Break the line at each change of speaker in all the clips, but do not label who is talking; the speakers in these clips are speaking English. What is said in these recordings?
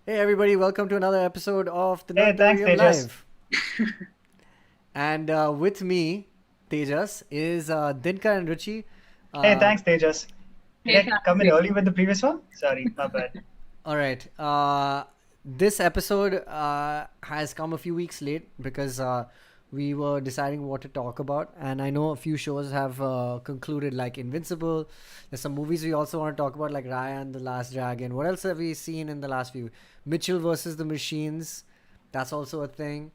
Hey everybody, welcome to another episode of the
Hey, thanks,
Nerditorium
Tejas.
Live. And with me, Tejas, is Dinkar and Ruchi.
Hey,
Uh,
thanks, Tejas. Did
Hey,
I come in
Patrick.
early with the previous one? Sorry, my bad.
all right. This episode has come a few weeks late because we were deciding what to talk about. And I know a few shows have concluded, like Invincible. There's some movies we also want to talk about, like Raya and the Last Dragon. What else have we seen in the last few? Mitchell versus the Machines. That's also a thing.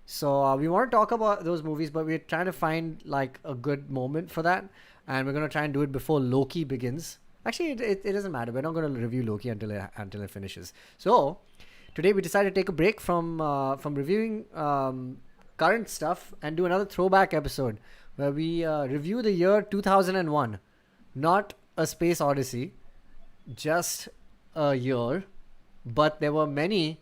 So we want to talk about those movies, but we're trying to find like a good moment for that, and we're gonna try and do it before Loki begins. Actually, it doesn't matter. We're not gonna review Loki until it finishes. So today we decided to take a break from reviewing current stuff and do another throwback episode where we review the year 2001, not a space odyssey, just a year, but there were many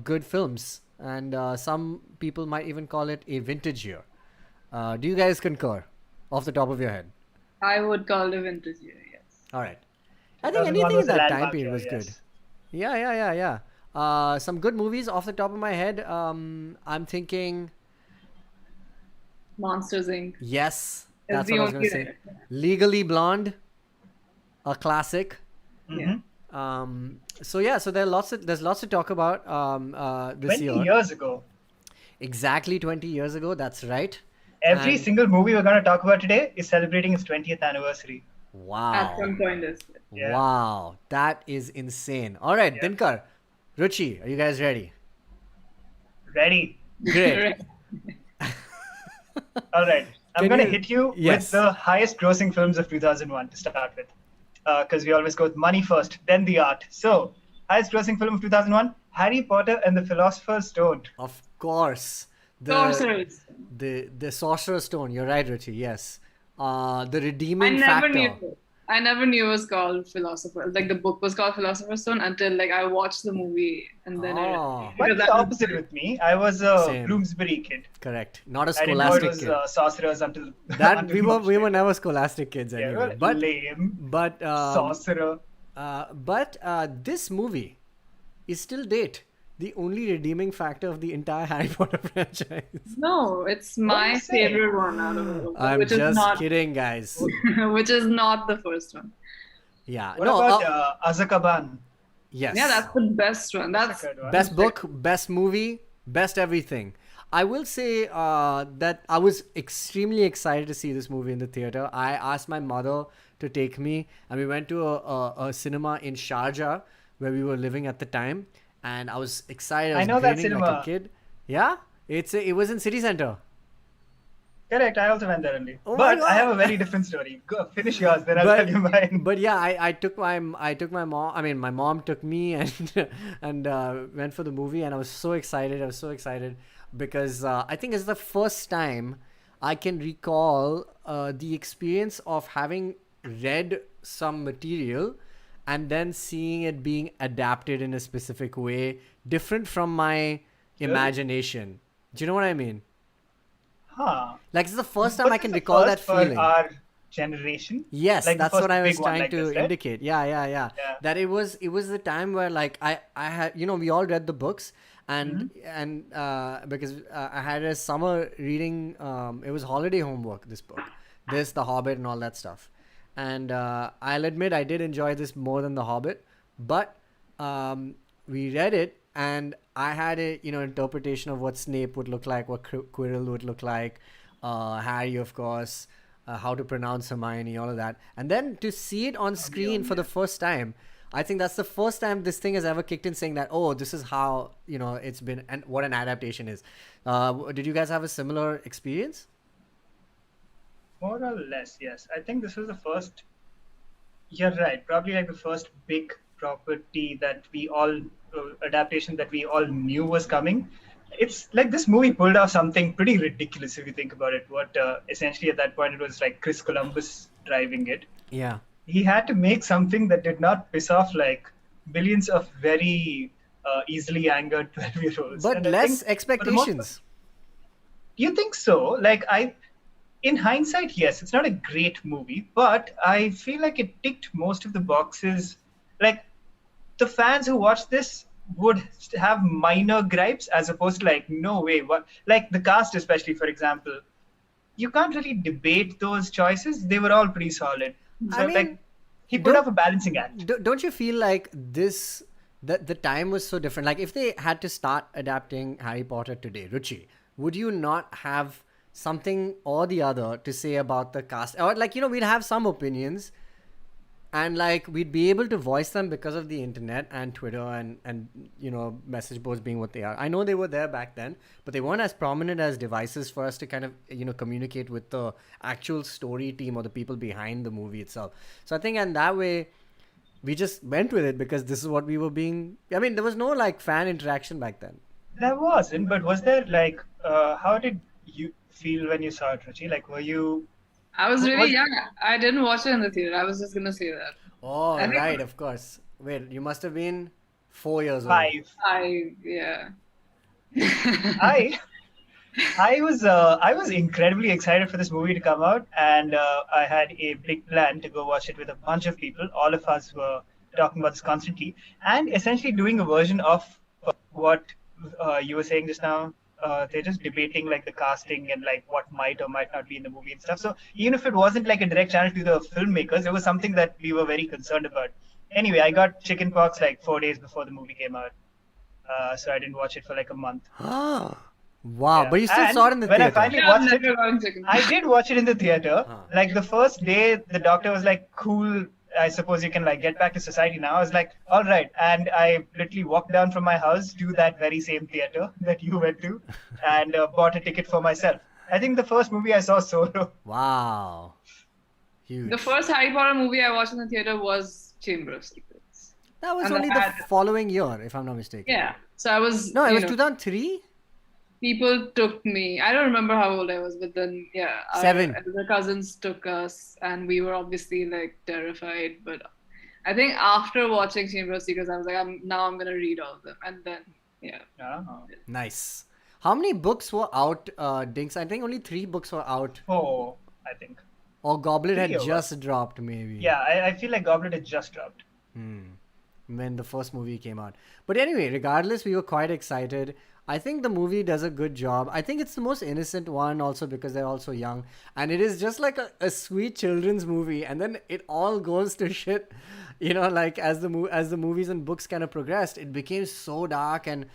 good films, and some people might even call it a vintage year. Do you guys concur off the top of your head?
I would call it vintage year, yes.
All right. I think
2001
anything in
was a
that time
landmark
period
year,
was good.
yes.
Yeah. Some good movies off the top of my head. I'm thinking,
Monsters Inc.
yes,
is
that's
the
what I was going
only
to say.
right.
Legally Blonde, a classic.
Yeah.
So yeah, so there's lots to talk about this
20
year.
years ago,
Exactly 20 years ago. That's right.
every
And
single movie we're going to talk about today is celebrating its 20th anniversary.
At
wow.
some point this year.
Yeah.
Wow, that is insane. All right,
Yeah.
Dinkar, Ruchi, are you guys ready?
Ready?
Great.
All right. I'm
Can
going to
you-
hit you
Yes.
with the highest grossing films of 2001 to start with. Because we always go with money first, then the art. So, highest grossing film of 2001, Harry Potter and the Philosopher's Stone.
Of course.
Sorcerers.
The Sorcerer's Stone. You're right, Ruchi. Yes. The
I
redeeming
never
factor.
knew. I never knew it was called Philosopher. Like the book was called Philosopher's Stone until like I watched the movie and then
Oh.
Quite
because
the
that was-
opposite with me. I was a
Same.
Bloomsbury kid.
Correct. Not a
I didn't know it
scholastic
was
kid.
sorcerers until
That
until
we
much
were
later.
never scholastic kids
Yeah,
anyway.
well,
But
lame
but
sorcerer.
this movie is still date the only redeeming factor of the entire Harry Potter franchise.
No, it's
What are
my
you saying?
favorite one out of all,
I'm
which is
just
not
kidding, guys.
which is not the first one.
Yeah.
What
No.
about Azkaban?
Yes.
Yeah, that's the best one.
That's
That's
the third one.
Best book, best movie, best everything. I will say that I was extremely excited to see this movie in the theater. I asked my mother to take me, and we went to a cinema in Sharjah where we were living at the time, and I was excited. I
I
was
know that
grinning like a
cinema.
kid. Yeah, it was in city center.
Correct. I also went there only.
Oh my
But I have
God.
a very different story. Go finish yours, then I'll
But
tell you mine.
but yeah, I took my mom. I mean, my mom took me and went for the movie, and I was so excited. I was so excited because I think it's the first time I can recall the experience of having read some material and then seeing it being adapted in a specific way, different from my imagination. Do you know what I mean?
Huh.
Like it's the first time
Was
I
this
can
the
recall that
first for
feeling.
our generation?
Yes,
Like the
that's
first
what I was
big one
trying
like
to
this, right?
indicate. Yeah.
Yeah.
That it was the time where like I had, we all read the books, and because I had a summer reading, it was holiday homework, this book, The Hobbit and all that stuff. And I'll admit I did enjoy this more than The Hobbit, but we read it, and I had a interpretation of what Snape would look like, what Quirrell would look like, Harry, of course, how to pronounce Hermione, all of that. And then to see it on screen for the first time, I think that's the first time this thing has ever kicked in, saying that, oh, this is how, it's been and what an adaptation is. Did you guys have a similar experience?
More or less, yes. I think this was the first You're right. Probably like the first big property that we all adaptation that we all knew was coming. It's like this movie pulled off something pretty ridiculous if you think about it. What essentially at that point it was like Chris Columbus driving it.
Yeah.
He had to make something that did not piss off like billions of very easily angered 12-year-olds.
But
And I
less
think for the most part,
expectations.
you think so? In hindsight, yes, it's not a great movie, but I feel like it ticked most of the boxes. Like the fans who watched this would have minor gripes as opposed to like, no way, what? Like the cast, especially for example, you can't really debate those choices. They were all pretty solid.
I
So
mean,
like, he put
don't
off a balancing act.
don't you feel like this the time was so different? Like if they had to start adapting Harry Potter today, Ruchi, would you not have something or the other to say about the cast? Or like, we'd have some opinions and like we'd be able to voice them because of the internet and Twitter and message boards being what they are. I know they were there back then, but they weren't as prominent as devices for us to kind of communicate with the actual story team or the people behind the movie itself. So I think in that way we just went with it because this is what we were being. I mean, there was no like fan interaction back then.
There wasn't, but was there like, how did you feel when you saw it, Ruchi? Like, were you?
I was really
Was,
young. I didn't watch it in the theater. I was just gonna say that.
Oh,
I think
right, of course. Wait, you must have been 4 years old.
5?
yeah.
I I was incredibly excited for this movie to come out, and I had a big plan to go watch it with a bunch of people. All of us were talking about this constantly, and essentially doing a version of what you were saying just now. They're just debating like the casting and like what might or might not be in the movie and stuff. So even if it wasn't like a direct channel to the filmmakers, it was something that we were very concerned about. Anyway, I got chickenpox like 4 days before the movie came out, so I didn't watch it for like a month.
Wow,
Yeah.
but you still
And
saw it in the
when I
theater.
finally
I've
watched
never
it,
gotten chicken.
I did watch it in the theater.
Huh.
Like the first day, the doctor was like, "Cool, I suppose you can like get back to society now." I was like, "All right," and I literally walked down from my house to that very same theater that you went to, and bought a ticket for myself. I think the first movie I saw solo.
Wow, huge.
The first Harry Potter movie I watched in the theater was Chamber of Secrets.
That was
and
only
I
the
had-
following year, if I'm not mistaken.
Yeah. So I was.
No, it
you
was
know,
2003.
people took me. I don't remember how old I was, but then yeah,
Seven.
the cousins took us, and we were obviously like terrified. But I think after watching Chamber of Secrets, I was like, I'm gonna read all of them, and then yeah.
Oh.
Nice. How many books were out, Dinks? I think only 3 books were out.
4, I think.
Or Goblet had
3 or
just dropped, maybe.
Yeah, I feel like Goblet had just dropped.
When the first movie came out. But anyway, regardless, we were quite excited. I think the movie does a good job. I think it's the most innocent one also because they're also young. And it is just like a sweet children's movie. And then it all goes to shit. Like as the movies and books kind of progressed, it became so dark and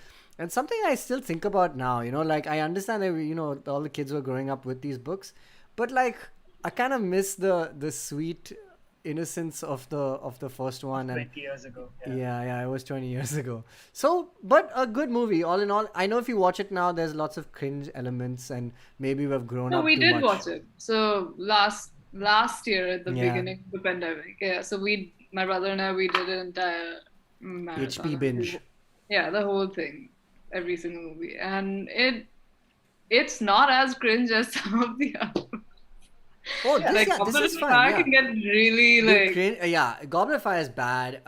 something I still think about now. Like I understand that, all the kids were growing up with these books. But like I kind of miss the sweet innocence of the first one. And
20 years ago.
yeah, it was 20 years ago. So, but a good movie all in all. I know if you watch it now, there's lots of cringe elements and maybe we've grown
No,
up
we
too
did
much.
watch it. So last year at the
Yeah.
beginning of the pandemic, yeah. So my brother and I, we did an entire marathon.
HP binge.
Yeah, the whole thing, every single movie, and it's not as cringe as some of the others.
Oh,
Yeah.
this,
Like
this
Goblet
is
of
fun.
Fire
Yeah.
can get really
The
like
yeah, Goblet of Fire is bad.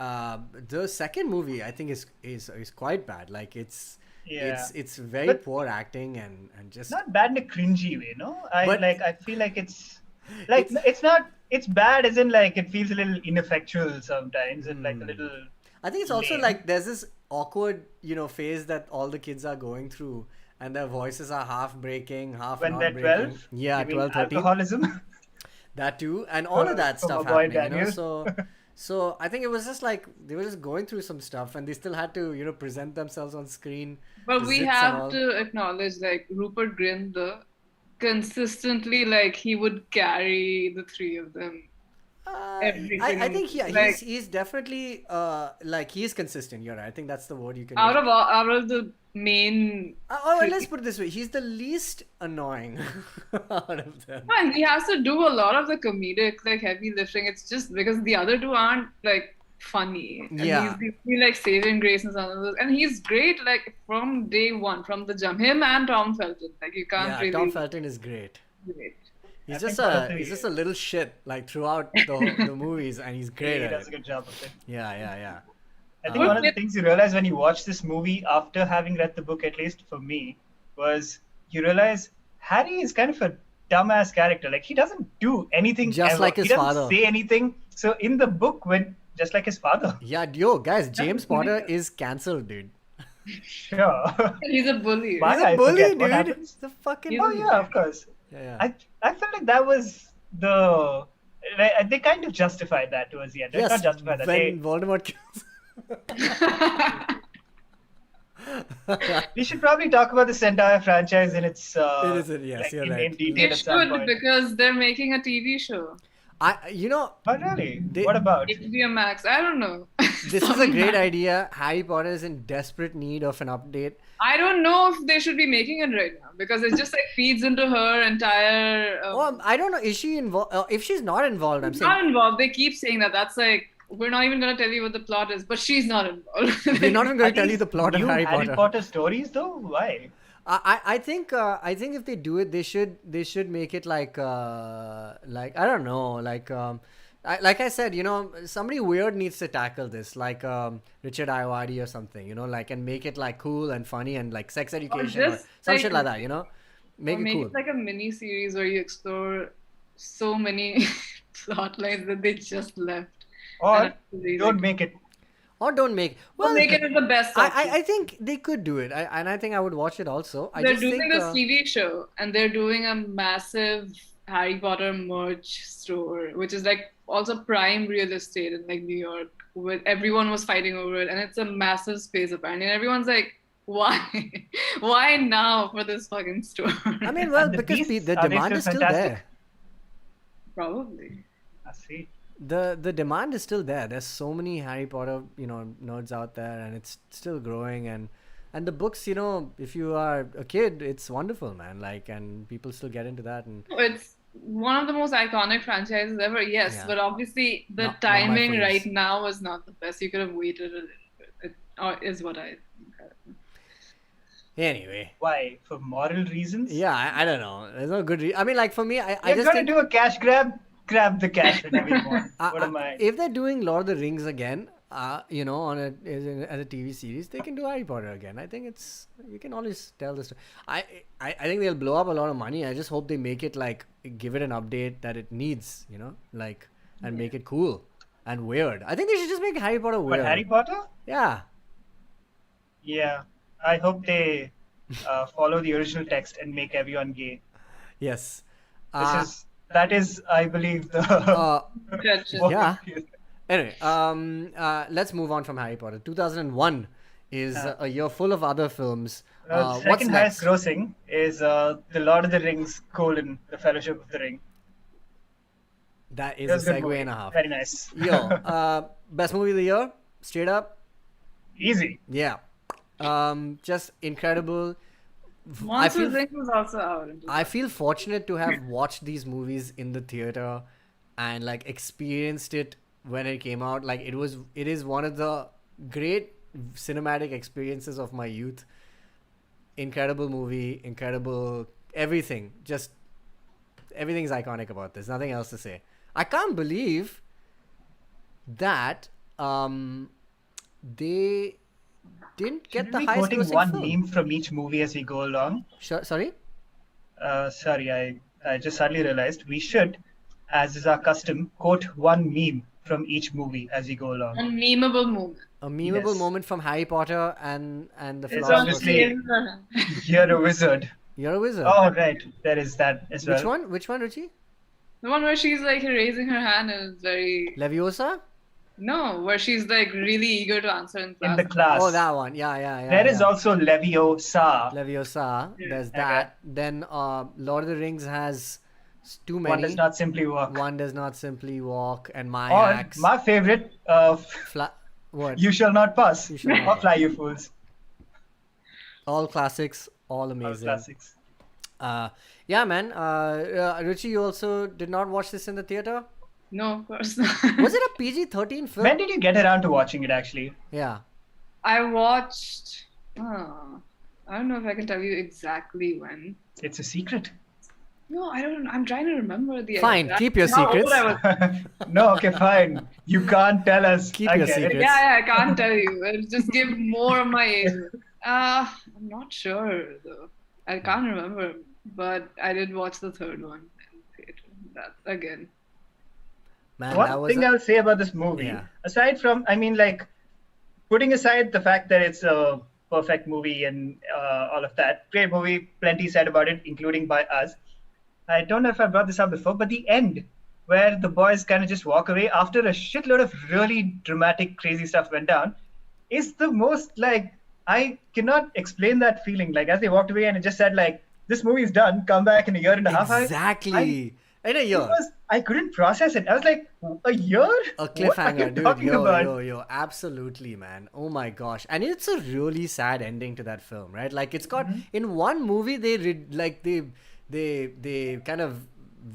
The second movie I think is quite bad. Like it's
Yeah.
it's very
But-
poor acting and just
Not bad in a cringy way, no?
But-
I feel like it's like it's bad as in like it feels a little ineffectual sometimes and like a little
I think it's also
lame.
like there's this awkward, phase that all the kids are going through and their voices are half breaking, half
when
not
they're
breaking.
12.
Yeah,
you mean
12, 13.
alcoholism.
That too, and all of that
From
stuff
our boy
happening,
Daniel.
So I think it was just like they were just going through some stuff, and they still had to, present themselves on screen.
But
the
we
zits and
have
all.
to acknowledge like Rupert Grint, consistently like he would carry the three of them. Every
I
single
think
movie. Like,
he's definitely like he is consistent. You're right. I think that's the word you can
out
use.
of the main
Let's
three.
put it this way: he's the least annoying out of them.
And he has to do a lot of the comedic, like heavy lifting. It's just because the other two aren't like funny, and
Yeah.
he's like saving grace and some of those. And he's great, like from day one, from the jump. Him and Tom Felton, like you can't
Yeah,
really.
Tom Felton is great.
Great.
I
He's
think
just
one of
he's
the-
just a little shit like throughout the movies, and he's great
He
at
does a
it.
good job of it.
Yeah.
I think one of the things you realize when you watch this movie after having read the book, at least for me, was you realize Harry is kind of a dumbass character. Like he doesn't do anything
Just
ever.
like his
he doesn't
father.
say anything. So in the book, when just like his father,
Yeah, yo, guys, James Potter is cancelled, dude.
sure.
He's a bully.
Why?
He's a
I
bully,
forget what
dude.
happens.
He's a fucking.
He's a-
Oh yeah, of course.
Yeah.
I felt like that was they kind of justified that towards the end. They
Yes,
not justified that.
when Voldemort kills.
We should probably talk about this entire franchise in its
It is, yes,
like,
you're
in
right.
detail
They
at some
should
point.
because they're making a TV show.
Oh really? What about?
HBO Max. I don't know.
This is a great idea. Harry Potter is in desperate need of an update.
I don't know if they should be making it right now because it just like feeds into her entire.
I don't know. Is she involved? If she's not involved, I'm
She's
saying
not involved. They keep saying that. That's like we're not even gonna tell you what the plot is, but she's not involved.
we're not even going
Are
to tell you
these
the plot of
new
Harry Potter.
stories though? Why?
I think if they do it, they should make it like I don't know, like I said, somebody weird needs to tackle this, like Richard Ayoade or something, like, and make it like cool and funny and like sex education or
just,
some
like,
shit like that, make
or
it
make
cool.
it like a mini series where you explore so many plot lines that they just left.
Or
And
don't make it.
Or don't make. Well,
make it the best option.
I think they could do it, and I think I would watch it also. I
They're
just
doing
think
this TV show and they're doing a massive Harry Potter merch store, which is like also prime real estate in like New York, with everyone was fighting over it, and it's a massive space apparently, and everyone's like, why, why now for this fucking store?
I mean, well,
And the
because
beasts,
the
are they
demand
still
is still
fantastic?
there.
Probably.
I see.
The demand is still there. There's so many Harry Potter, nerds out there, and it's still growing. And the books, if you are a kid, it's wonderful, man. Like, and people still get into that. And
It's one of the most iconic franchises ever, yes,
Yeah.
but obviously the
Not my
timing
face.
right now was not the best. You could have waited a little bit, is what I think.
anyway,
Why? For moral reasons?
yeah, I don't know. There's no good. I mean, like for me, I
You're
just
gonna
think
do a cash grab. Grab the cash whenever you want. What am I?
if they're doing Lord of the Rings again, on as a TV series, they can do Harry Potter again. I think you can always tell the story. I think they'll blow up a lot of money. I just hope they make it like give it an update that it needs, and make it cool and weird. I think they should just make Harry Potter weird.
But Harry Potter?
Yeah.
Yeah. I hope they follow the original text and make everyone gay.
Yes.
That is, I believe, the.
Gotcha.
Yeah. Anyway, let's move on from Harry Potter. 2001 is a year full of other films. What's
Second highest
next?
grossing is The Lord of the Rings: The Fellowship of the Ring.
That is
It was
a
good movie.
segue and a half.
Very nice.
Yo, best movie of the year, straight up.
Easy.
Yeah, just incredible.
Monsters Inc. was also out.
I feel fortunate to have watched these movies in the theater and like experienced it when it came out. Like it is one of the great cinematic experiences of my youth. Incredible movie, incredible everything. Just everything's iconic about this. Nothing else to say. I can't believe that they didn't get
Should
the
we be
highest
quoting
grossing
one
film.
meme from each movie as we go along?
Sorry?
Sorry, I just suddenly realized we should, as is our custom, quote one meme from each movie as we go along.
A memeable moment.
A memeable
Yes.
moment from Harry Potter and the
It's
Philosopher's
obviously-
Stone.
You're a wizard.
You're a wizard.
Oh, right. There is that as well.
Which one? Which one, Ruchi?
The one where she's like raising her hand and it's very
Leviosa?
no, where she's like really eager to answer in
In
class.
the class.
Oh, that one. Yeah.
There is
yeah.
also Leviosa.
Leviosa.
Yeah.
There's
Okay.
that. Then Lord of the Rings has It's too
One
many.
does not simply walk.
One does not simply walk, and my
Or
axe.
my favorite,
What?
you shall not pass.
You shall not
Or
pass.
fly, you fools.
All classics, all
All
amazing.
classics.
Yeah, man. Ruchi, you also did not watch this in the theater?
No, of course not.
Was it a PG-13 film?
When did you get around to watching it, actually?
Yeah.
I watched. I don't know if I can tell you exactly when.
It's a secret.
No, I don't. I'm trying to remember the.
Fine,
exact-
keep your
how old
secrets.
I was.
No, okay, fine. You can't tell us.
Keep
I
your
get it.
secrets.
Yeah, I can't tell you. I'll just give more of my age. I'm not sure though. I can't remember, but I did watch the third one in theater. That again.
Man,
One
that was
thing I'll say about this movie,
Yeah.
aside from, I mean, like, putting aside the fact that it's a perfect movie and all of that, great movie, plenty said about it, including by us. I don't know if I brought this up before, but the end, where the boys kind of just walk away after a shitload of really dramatic, crazy stuff went down, is the most, like, I cannot explain that feeling. Like, as they walked away and it just said, like, this movie's done, come back in a year and a half.
exactly in a year.
I couldn't process it. I was like, a year?
A
What are you
cliffhanger, dude.
talking about?
Yo, absolutely, man. Oh my gosh, and it's a really sad ending to that film, right? Like, it's got in one movie they kind of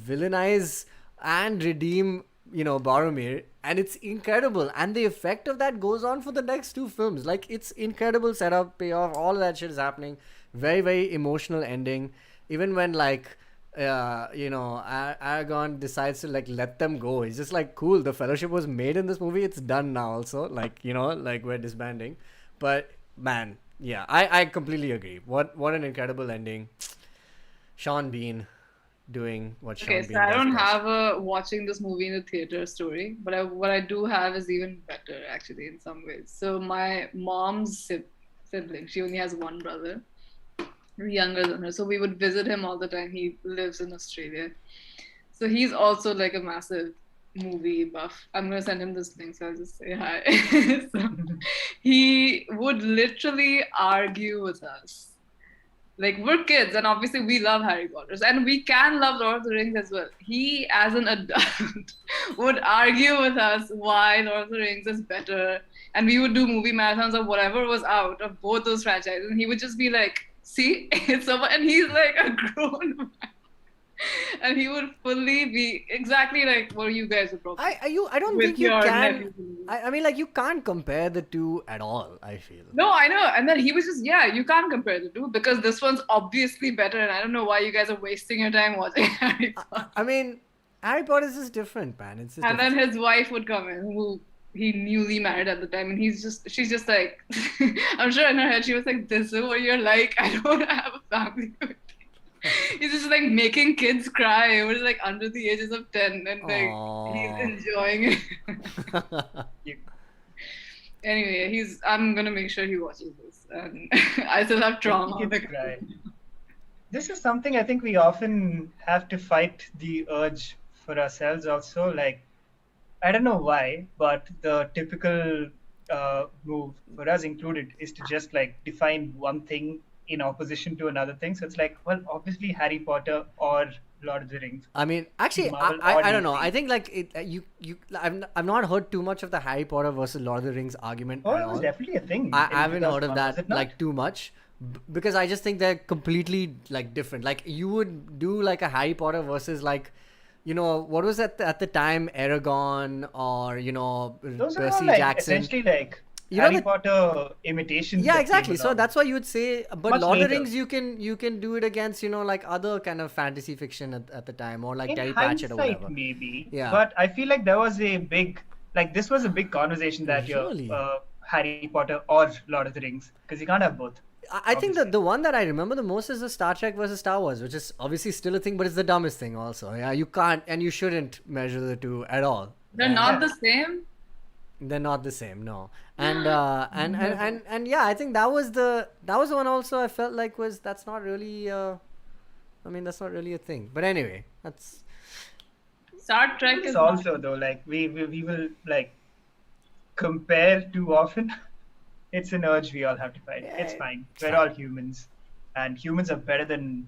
villainize and redeem, Boromir, and it's incredible. And the effect of that goes on for the next two films. Like, it's incredible setup, payoff, all of that shit is happening. Very, very emotional ending. Even when Aragorn decides to let them go. It's just like, cool. The Fellowship was made in this movie. It's done now. Also, we're disbanding. But man, yeah, I completely agree. What an incredible ending. Sean Bean doing what Sean
Okay,
Bean
so I
does
don't
best.
have a watching this movie in the theater story, but what I do have is even better actually in some ways. So my mom's sibling, she only has one brother, younger than her. So we would visit him all the time. He lives in Australia. So he's also like a massive movie buff. I'm gonna send him this link, so I'll just say hi. So he would literally argue with us. Like, we're kids, and obviously we love Harry Potter, and we can love Lord of the Rings as well. He, as an adult, would argue with us why Lord of the Rings is better, and we would do movie marathons of whatever was out of both those franchises, and he would just be like, see, it's so, and he's like a grown man. And he would fully be exactly like what you guys are probably.
I don't
with
think you
your
can.
nephews.
I mean, like, you can't compare the two at all, I feel.
No, I know. And then he was just, yeah, you can't compare the two because this one's obviously better. And I don't know why you guys are wasting your time watching Harry Potter.
I mean, Harry Potter is just different, man. It's just
And
different.
then his wife would come in, who he newly married at the time. And she's just like, I'm sure in her head, she was like, this is what you're like. I don't have a family with you. He's just like making kids cry. It was like under the ages of 10. And like,
Aww.
he's enjoying it. Anyway, I'm gonna make sure he watches this, and I still have trauma.
Right. This is something I think we often have to fight the urge for ourselves also. Like, I don't know why, but the typical move for us included is to just like define one thing in opposition to another thing. So it's like, well, obviously Harry Potter or Lord of the Rings.
I mean, actually,
Marvel
I don't know.
DC.
I think like I've not heard too much of the Harry Potter versus Lord of the Rings argument
Oh,
at
it was
all.
definitely a thing.
I
in
haven't heard of
2001, was
that
it not?
like too much because I just think they're completely like different. Like, you would do like a Harry Potter versus like, what was at the time, Aragon or
Those are all
Percy
like
Jackson.
essentially like
You know
Harry
the-
Potter imitations.
Yeah,
that
exactly.
came
So
along.
that's why you would say, but
Much
Lord of the
later.
Rings, you can do it against like other kind of fantasy fiction at the time, or like
in
Terry Pratchett or
hindsight,
whatever.
maybe.
Yeah.
But I feel like there was a big, like this was a big conversation that
Really?
year, Harry Potter or Lord of the Rings, because you can't have both.
I think that
obviously.
the one that I remember the most is the Star Trek versus Star Wars, which is obviously still a thing, but it's the dumbest thing also. Yeah, you can't and you shouldn't measure the two at all.
They're not the same.
They're not the same, no. And and yeah, I think that was the one also I felt like that's not really that's not really a thing. But anyway, that's
Star Trek
It's
is
also though, like we will like compare too often. It's an urge we all have to fight. It's
Yeah,
fine.
it's
We're
fine.
all humans, and humans are better than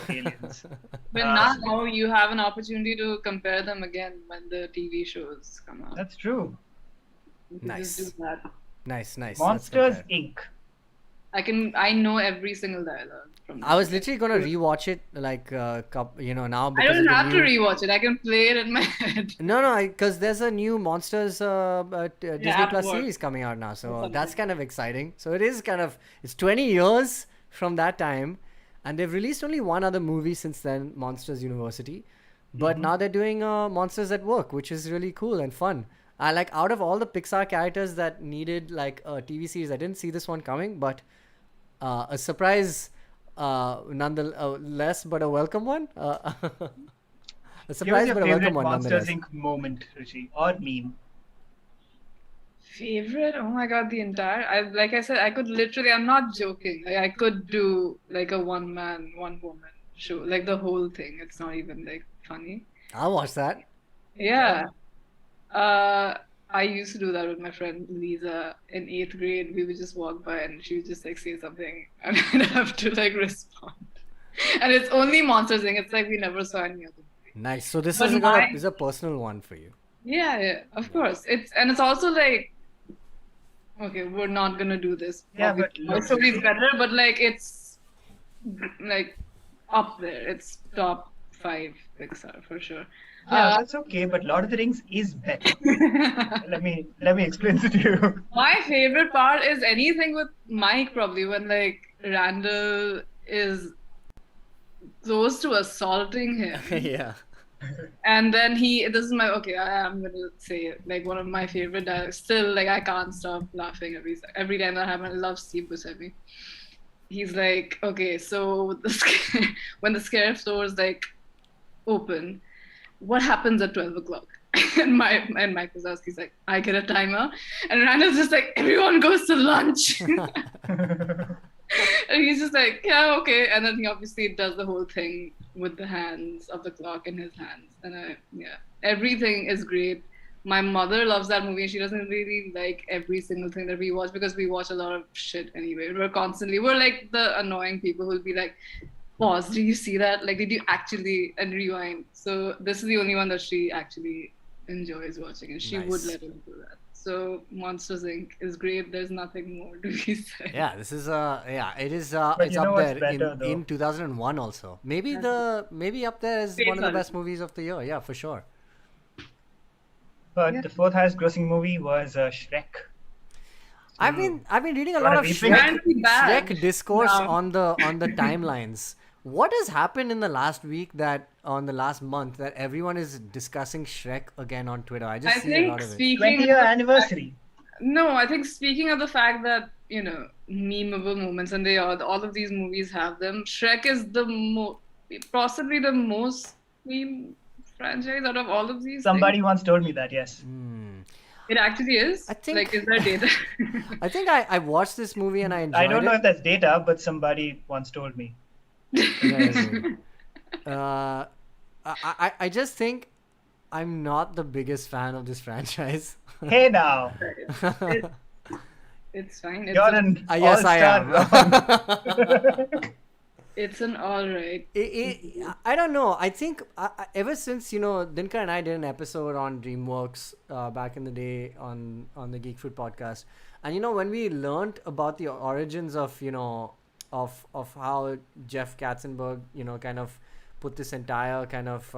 aliens.
But now you have an opportunity to compare them again when the TV shows come out.
That's true.
You can
Nice.
just do that.
Nice. Let's
Monsters
compare.
Inc.
I know every single dialogue from
I was literally gonna rewatch it like now
I
because
don't
of the
have to
new...
rewatch it. I can play it in my head.
No, because there's a new Monsters Disney
at
Plus
work.
series coming out now, so
something.
that's kind of exciting. So it's 20 years from that time, and they've released only one other movie since then, Monsters University. But now they're doing Monsters at Work, which is really cool and fun. I like, out of all the Pixar characters that needed like a TV series, I didn't see this one coming, but a surprise, nonetheless, but a welcome one. A
Give us
surprise,
your
but a welcome
favorite
one
Monsters
nonetheless.
Inc. moment, Rishi, or meme.
Favorite? Oh my god, the entire. Like I said, I could literally. I'm not joking. Like, I could do like a one man, one woman show, like the whole thing. It's not even like funny.
I'll watch that.
Yeah. I used to do that with my friend Lisa in 8th grade. We would just walk by and she would just like say something and I'd have to like respond. And it's only Monsters Inc. It's like we never saw any other movie.
Nice. So this
But
is a personal one for you.
Yeah, of course. It's also like, okay, we're not gonna do this.
Yeah, but
Obviously, Toy Story is better, but like it's like up there. It's top 5 Pixar for sure.
Yeah, that's okay, but Lord of the Rings is better. let me explain it to you.
My favorite part is anything with Mike, probably when like Randall is close to assaulting him.
Yeah.
And then this is my, okay, I'm gonna say it, like one of my favorite dialogues. Still, like I can't stop laughing every time that happens. I love Steve Buscemi. He's like, okay, so when the scare stores like open, what happens at 12 o'clock? And Mike Wazowski's like, I get a timer. And Randall's just like, everyone goes to lunch. And he's just like, yeah, okay. And then he obviously does the whole thing with the hands of the clock in his hands. And everything is great. My mother loves that movie. She doesn't really like every single thing that we watch because we watch a lot of shit anyway. We're like the annoying people who'll be like, pause, did you see that? Like, did you actually, and rewind. So this is the only one that she actually enjoys watching, and she would let him do that. So Monsters Inc. is great. There's nothing more to be said.
Yeah, this is it is
But
it's
you know
up
what's
there
better,
in 2001 also. Maybe up there is one of the best movies of the year. Yeah, for sure.
But the 4th highest grossing movie was Shrek.
I've been reading a
Got
lot
a
of
beeping?
Shrek discourse
No.
on the timelines. What has happened in the last week on the last month that everyone is discussing Shrek again on Twitter? I just see a lot of it.
20-year anniversary.
No, I think speaking of the fact that, memeable moments, and all of these movies have them, Shrek is possibly the most meme franchise out of all of these
Somebody
things.
once told me that, yes.
It actually is?
I think-
Like, is there data?
I think I watched this movie and I enjoyed
I don't know
it.
if that's data, but somebody once told me.
I just think I'm not the biggest fan of this franchise.
Hey now,
It's fine.
you're an
Yes, I
all-star.
am.
It's an alright.
I don't know. I think ever since Dinkar and I did an episode on DreamWorks back in the day on the Geek Fruit podcast, and when we learned about the origins of of how Jeff Katzenberg kind of put this entire kind of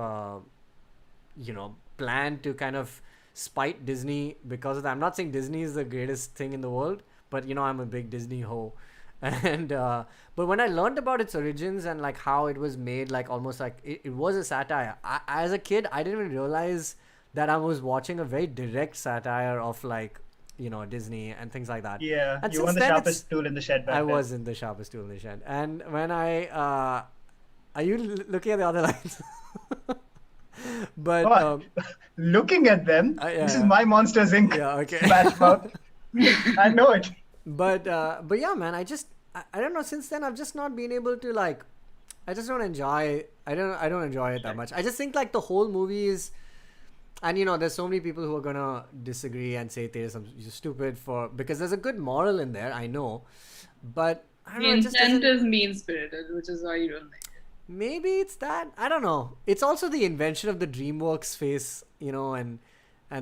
plan to kind of spite Disney because of that. I'm not saying Disney is the greatest thing in the world, but I'm a big Disney hoe. And but when I learned about its origins and like how it was made, like almost like it was a satire. As a kid, I didn't even realize that I was watching a very direct satire of like Disney and things like that.
Yeah,
And
you
since
were the
then
sharpest tool in the shed back
I
then.
wasn't the sharpest tool in the shed. And when are you looking at the other lines? But
What? Looking at them,
yeah,
this is
yeah.
my Monsters Inc.
Yeah, okay.
Smash Mouth. I know it.
But yeah, man, I don't know. Since then, I've just not been able to like. I just don't enjoy. I don't enjoy it that much. I just think like the whole movie is, and there's so many people who are gonna disagree and say there's some you're stupid because there's a good moral in there. I know, but I don't
The
know. It just
intent
doesn't.
is mean-spirited, which is why you don't like it.
Maybe it's that. I don't know. It's also the invention of the DreamWorks face, and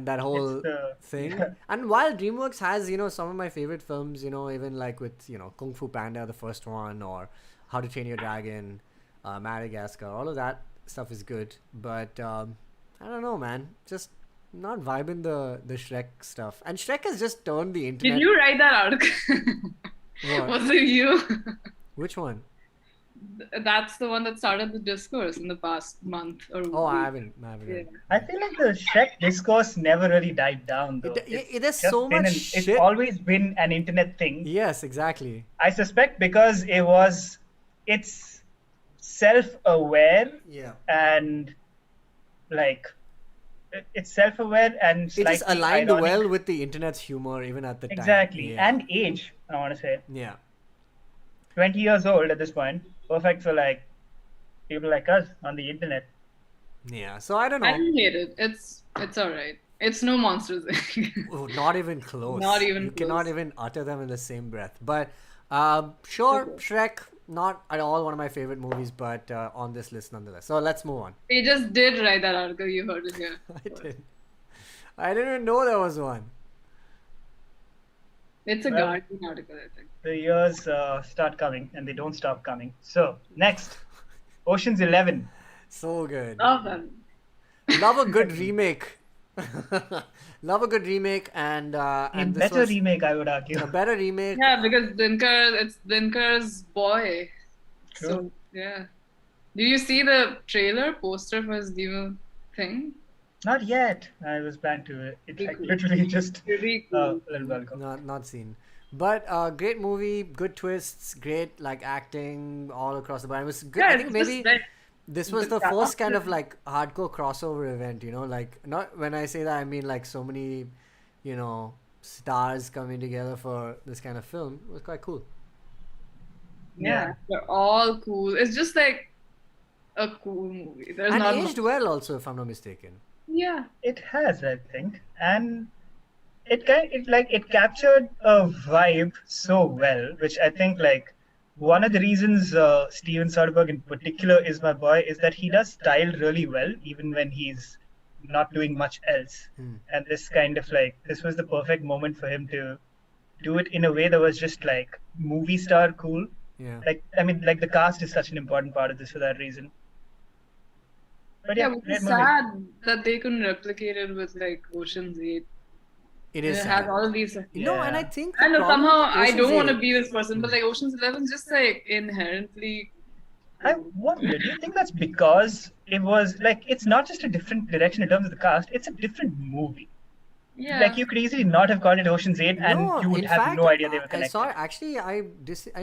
that
It's
whole
the
thing. And while DreamWorks has, some of my favorite films, even like with, Kung Fu Panda, the first one, or How to Train Your Dragon, Madagascar, all of that stuff is good. But I don't know, man. Just not vibing the Shrek stuff. And Shrek has just turned the
Did
internet.
you write that article?
What?
Was it you?
Which one?
That's the one that started the discourse in the past month or
Oh,
week.
I haven't.
Yeah.
I feel like the Shrek discourse never really died down though.
There's
just
so
been
much
It's
shit.
always been an internet thing.
Yes, exactly.
I suspect because it's self-aware
Yeah.
and like it's self-aware and
It
slightly
just aligned
ironic.
well with the internet's humor even at the time.
Exactly.
Yeah.
And age, I want to say.
Yeah.
20 years old at this point. Perfect for like people like us on the internet.
Yeah. So I don't
I
know.
didn't hate it. It's alright. It's no Monsters Inc.
Oh, not even close.
Not even
You cannot
close.
even utter them in the same breath. But sure, Shrek, not at all one of my favorite movies, but on this list nonetheless. So let's move on.
They just did write that article. You heard it here.
I didn't even know there was one.
It's a
Well-
Guardian article, I think.
The years start coming and they don't stop coming. So, next, Ocean's 11.
So good.
Love them.
Love a good remake. Love a good remake and this
Better
was
remake, I would argue.
a better remake.
Yeah, because it's Dinkar's boy.
True.
So yeah. Did you see the trailer poster for his new thing?
Not yet. I was planning to. It's like
Cool.
literally just
Really
a
cool.
little while ago.
Not seen. But great movie, good twists, great like acting all across the board. It was good. I
Yeah,
think
it's
maybe
just like
this was
the
the first kind
cast
of like hardcore crossover event, like not when I say that I mean like so many, stars coming together for this kind of film. It was quite cool.
yeah, they're all cool. It's just like a cool movie. There's
And
not
aged well also, if I'm not mistaken.
yeah.
It has, I think, and it captured a vibe so well, which I think like one of the reasons Steven Soderbergh in particular is my boy is that he does style really well, even when he's not doing much else. And this was the perfect moment for him to do it in a way that was just like movie star cool.
Yeah.
Like the cast is such an important part of this for that reason. But
Yeah,
yeah,
which
great
is
movie.
sad that they couldn't replicate it with like Ocean's 8.
It
It
is
has
sad.
all of these.
No,
Yeah.
and I think
I
the
know
problem
somehow
with
I
Ocean's
don't want to
8
be this person, but like Ocean's 11 is just like inherently.
I wonder, do you think that's because it was like it's not just a different direction in terms of the cast, it's a different movie.
Yeah.
Like you could easily not have called it Ocean's 8 and
No,
you would
in
have
fact,
no idea they were
I
connected.
saw actually I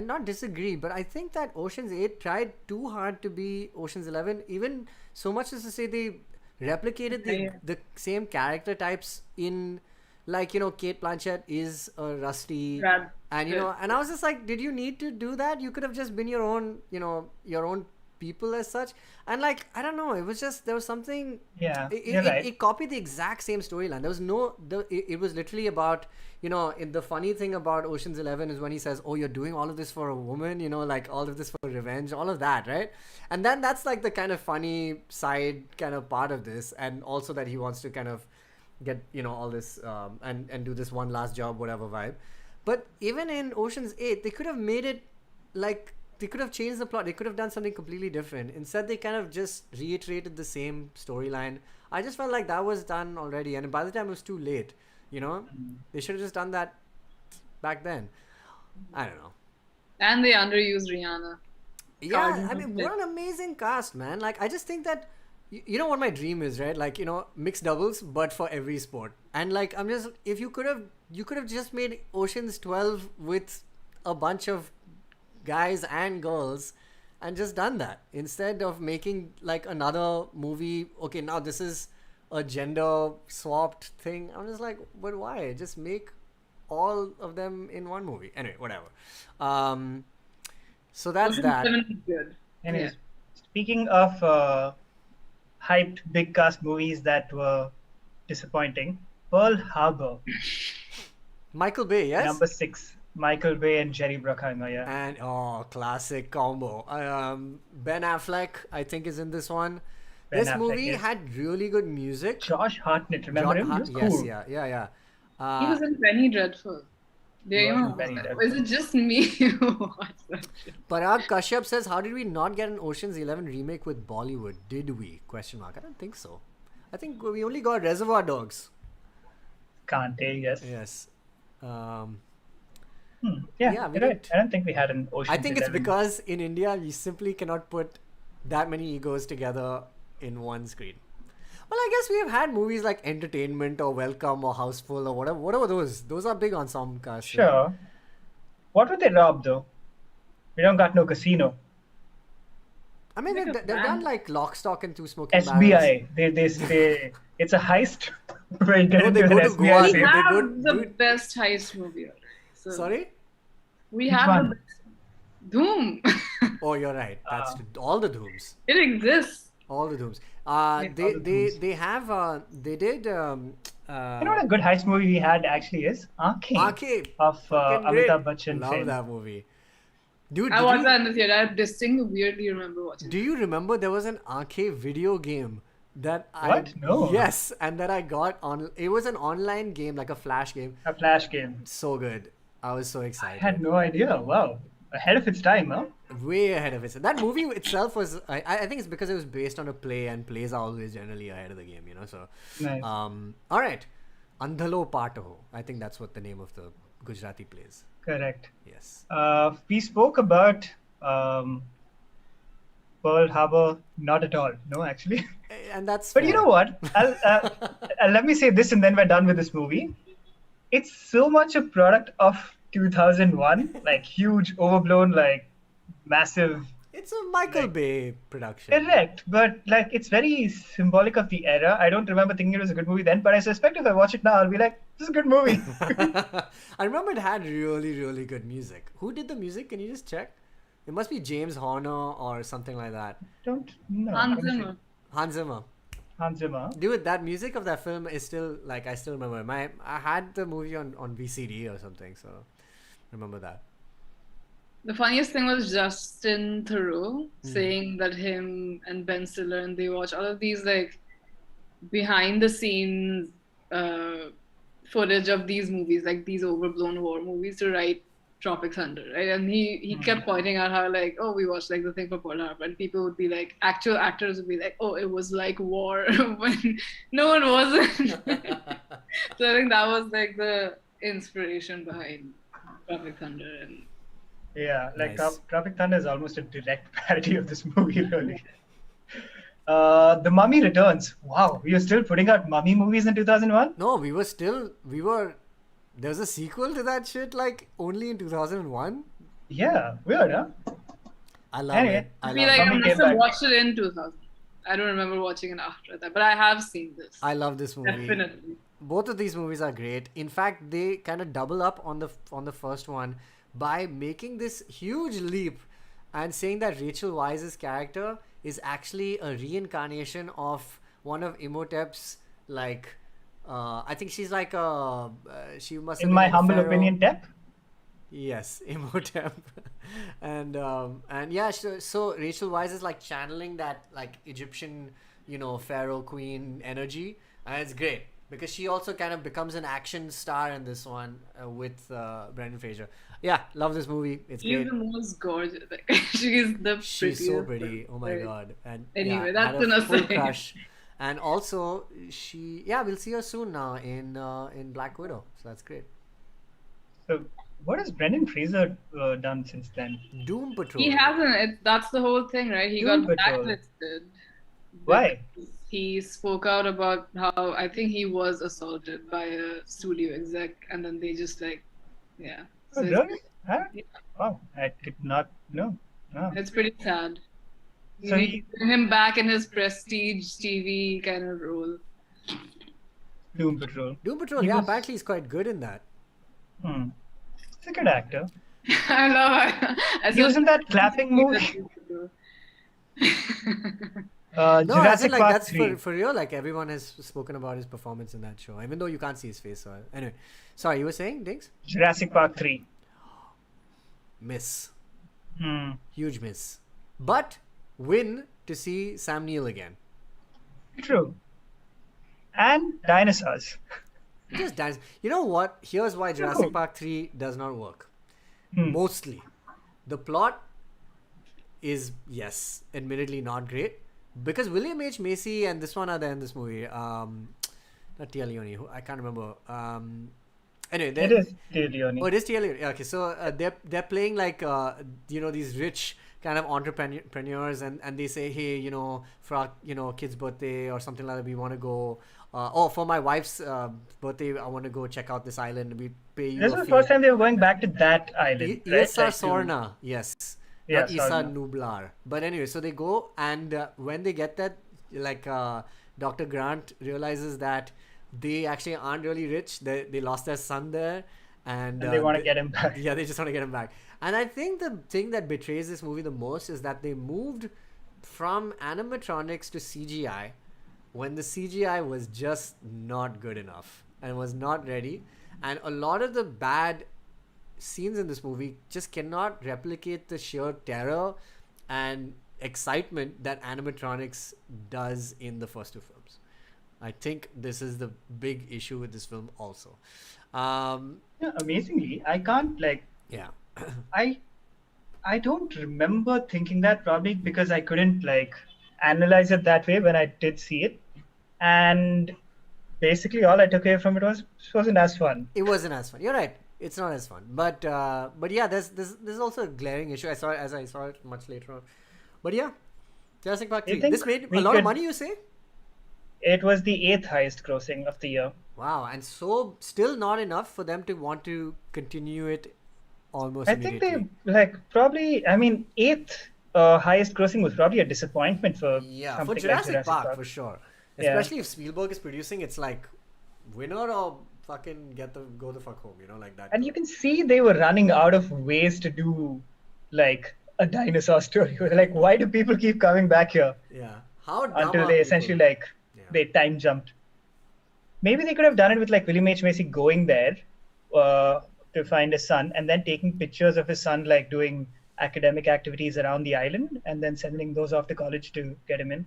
not disagree, but I think that Ocean's 8 tried too hard to be Ocean's 11, even so much as to say they replicated
Yeah.
the same character types in like Kate Blanchett is a rusty
Brad
and
Pitt.
and I was just like, did you need to do that? You could have just been your own your own people as such. And like I don't know, it was just there was something
Yeah,
it,
you're
it,
right.
it copied the exact same storyline. There was it was literally about the funny thing about Ocean's 11 is when he says, oh, you're doing all of this for a woman, like all of this for revenge, all of that, right? And then that's like the kind of funny side kind of part of this, and also that he wants to kind of get all this and do this one last job whatever vibe. But even in Ocean's 8 they could have made it like they could have changed the plot. They could have done something completely different. Instead, they kind of just reiterated the same storyline. I just felt like that was done already. And by the time it was too late, they should have just done that back then. I don't know.
And they underused Rihanna.
Yeah,
Cardinal
I mean,
fit.
what an amazing cast, man. Like, I just think that, you know what my dream is, right? Like, mixed doubles, but for every sport. And like, if you could have just made Ocean's 12 with a bunch of guys and girls and just done that instead of making like another movie. Okay, now this is a gender swapped thing. I'm just like, but why just make all of them in one movie? Anyway, whatever. So that's
Ocean's
that.
7 is good.
Anyways, speaking of hyped big cast movies that were disappointing, Pearl Harbor,
Michael Bay, yes.
number 6. Michael Bay and Jerry Bruckheimer, yeah.
And classic combo. Ben Affleck, I think, is in this one.
Ben
This
Affleck,
movie
yes.
had really good music.
Josh Hartnett, remember him? He was
Yes,
cool.
yeah.
He was in Penny Dreadful.
He was in Penny Dreadful.
Is it just me who watched that shit?
Parag Kashyap says, how did we not get an Ocean's 11 remake with Bollywood? Did we? Question mark. I don't think so. I think we only got Reservoir Dogs.
Kante, yes.
Yes.
Yeah,
Yeah, we
you're right.
didn't.
I don't think we had an Ocean's
I think it's
11.
because in India, you simply cannot put that many egos together in one screen. Well, I guess we have had movies like Entertainment or Welcome or Houseful or whatever those. Those are big ensemble casts.
Sure. What would they rob, though? We don't got no casino.
I mean,
Like a
they've
band.
done like Lock, Stock and Two Smoking Barrels.
SBI. They it's a heist where you get
No,
into
they
an
go to
SBI
Goa.
We
safe.
They
have
go-
the
dude.
best heist movie. Already. So
Sorry?
we
Which
have
one?
the best. Doom.
Oh, you're right. That's all the Dooms.
It exists.
All the Dooms.
all the Dooms.
They have they did
You know what a good heist movie we had actually is? Arcade.
Arcade.
Of
Fucking great.
Amitabh Bachchan
Love
fame.
that movie. Dude,
I watched that in the theater. I distinctly weirdly remember watching.
do you remember there was an arcade video game that
What? No.
Yes, and that I got on. It was an online game, like a flash game.
A flash game.
So good. I was so
I
excited.
had no idea. Wow. Ahead of its time, huh?
Way ahead of it. That movie itself was. I think it's because it was based on a play, and plays are always generally ahead of the game, you know. So,
Nice.
all right, Andhalo Pataho. I think that's what the name of the Gujarati play is.
Correct.
Yes.
We spoke about Pearl Harbor. Not at all. No, actually.
And that's.
But you know what? Let me say this and then we're done with this movie. It's so much a product of 2001, like huge, overblown, like massive.
It's a Michael Bay production.
Correct, but like it's very symbolic of the era. I don't remember thinking it was a good movie then, but I suspect if I watch it now, I'll be like, this is a good movie.
I remember it had really, really good music. Who did the music? Can you just check? It must be James Horner or something like that.
Don't know.
Hans Zimmer.
Hans Zimmer.
Hans Zimmer.
Dude, that music of that film is still like I still remember. I had the movie on VCD or something, so remember that.
The funniest thing was Justin Theroux saying that him and Ben Stiller and they watch all of these like behind the scenes footage of these movies, like these overblown war movies, to write Tropic Thunder, right? And he kept pointing out how like, oh, we watched like the thing for Pearl Harbor, and people would be like, actual actors would be like, oh, it was like war when no one wasn't. So I think that was like the inspiration behind Tropic Thunder. And
Yeah, like
Nice.
Tropic Thunder is almost a direct parody of this movie, really. The Mummy Returns. Wow, we are still putting out mummy movies in 2001?
No, there was a sequel to that shit like only in 2001.
Yeah, weird, huh?
I love
Anyway,
it. I
I feel
love
like
it.
I
Mummy
must
came
have
back.
watched it in 2000. I don't remember watching it after that, but I have seen this.
I love this movie.
Definitely.
Both of these movies are great. In fact, they kind of double up on the first one by making this huge leap and saying that Rachel Weisz's character is actually a reincarnation of one of Imhotep's like I think she's like she must have
In
been
my
like a
humble
pharaoh.
opinion, Tep.
Yes, Imhotep, and yeah, so Rachel Weisz is like channeling that like Egyptian, pharaoh queen energy, and it's great because she also kind of becomes an action star in this one with Brendan Fraser. Yeah, love this movie. It's
She's
great.
the most gorgeous. Like, she's the prettiest.
She's so pretty. Oh my
Right.
god! And
Anyway,
yeah,
that's
had a
enough
full
saying.
crush. And also, we'll see her soon now in Black Widow. So that's great.
So, what has Brendan Fraser done since then?
Doom Patrol.
He hasn't. That's the whole thing, right? He
Doom
got
Patrol.
blacklisted.
Why?
because He spoke out about how I think he was assaulted by a studio exec, and then they just like, yeah.
Oh,
So
really? Huh? Wow, I did not know. Oh.
it's pretty sad.
So
You
he-
need him back in his prestige TV kind of role.
Doom Patrol.
Doom Patrol.
He
Yeah,
was-
apparently he's quite good in that.
He's a good actor.
I love it.
He was in that clapping movie.
No, I think
Jurassic
like
Park
that's
3.
for real. Like everyone has spoken about his performance in that show, even though you can't see his face. So anyway, sorry, you were saying, Dings?
Jurassic Park 3.
miss.
Hmm.
Huge miss. But win to see Sam Neill again.
True. And dinosaurs.
Just dance. You know what? Here's why Jurassic
Cool.
Park 3 does not work.
Hmm.
Mostly. The plot is, yes, admittedly not great. Because William H. Macy and this one are there in this movie. Not Tia Leone. I can't remember. Anyway,
It is Tia Leone.
oh, it is Tia Leone. Okay, so they're playing like these rich kind of entrepreneurs, and they say, hey, for our kid's birthday or something like that, we want to go. For my wife's birthday, I want to go check out this island. We pay you
This
a
was the
fee.
first time they were going back to that island. right?
Isa
Like to-
Sorna, yes.
Yeah,
Not Isa
Sorna.
Nublar. But anyway, so they go, and when they get that, like Dr. Grant realizes that they actually aren't really rich. They lost their son there, and
And they want to get him back.
yeah, they just want to get him back. And I think the thing that betrays this movie the most is that they moved from animatronics to CGI when the CGI was just not good enough and was not ready. And a lot of the bad scenes in this movie just cannot replicate the sheer terror and excitement that animatronics does in the first two films. I think this is the big issue with this film also.
Yeah, amazingly, I can't
Yeah.
I don't remember thinking that, probably because I couldn't analyze it that way when I did see it, and basically all I took away from it wasn't as fun.
It wasn't as fun. You're right. It's not as fun. But yeah, there's also a glaring issue. I saw it much later on. But yeah, Jurassic Park
You
3.
think
This made
we
a lot of
could-
money, you say?
It was the 8th highest grossing of the year.
Wow, and so still not enough for them to want to continue it almost
I think
immediately.
they probably. I mean, 8th highest grossing was probably a disappointment for
Yeah,
something
for Jurassic,
like
Park, for sure.
Yeah.
Especially if Spielberg is producing, it's like winner or fucking go the fuck home, like that.
And you can see they were running out of ways to do a dinosaur story. Like, why do people keep coming back here?
Yeah. How dumb
Until
are
they
people?
essentially
Yeah.
they time jumped. Maybe they could have done it with William H. Macy going there to find his son and then taking pictures of his son doing academic activities around the island and then sending those off to college to get him in.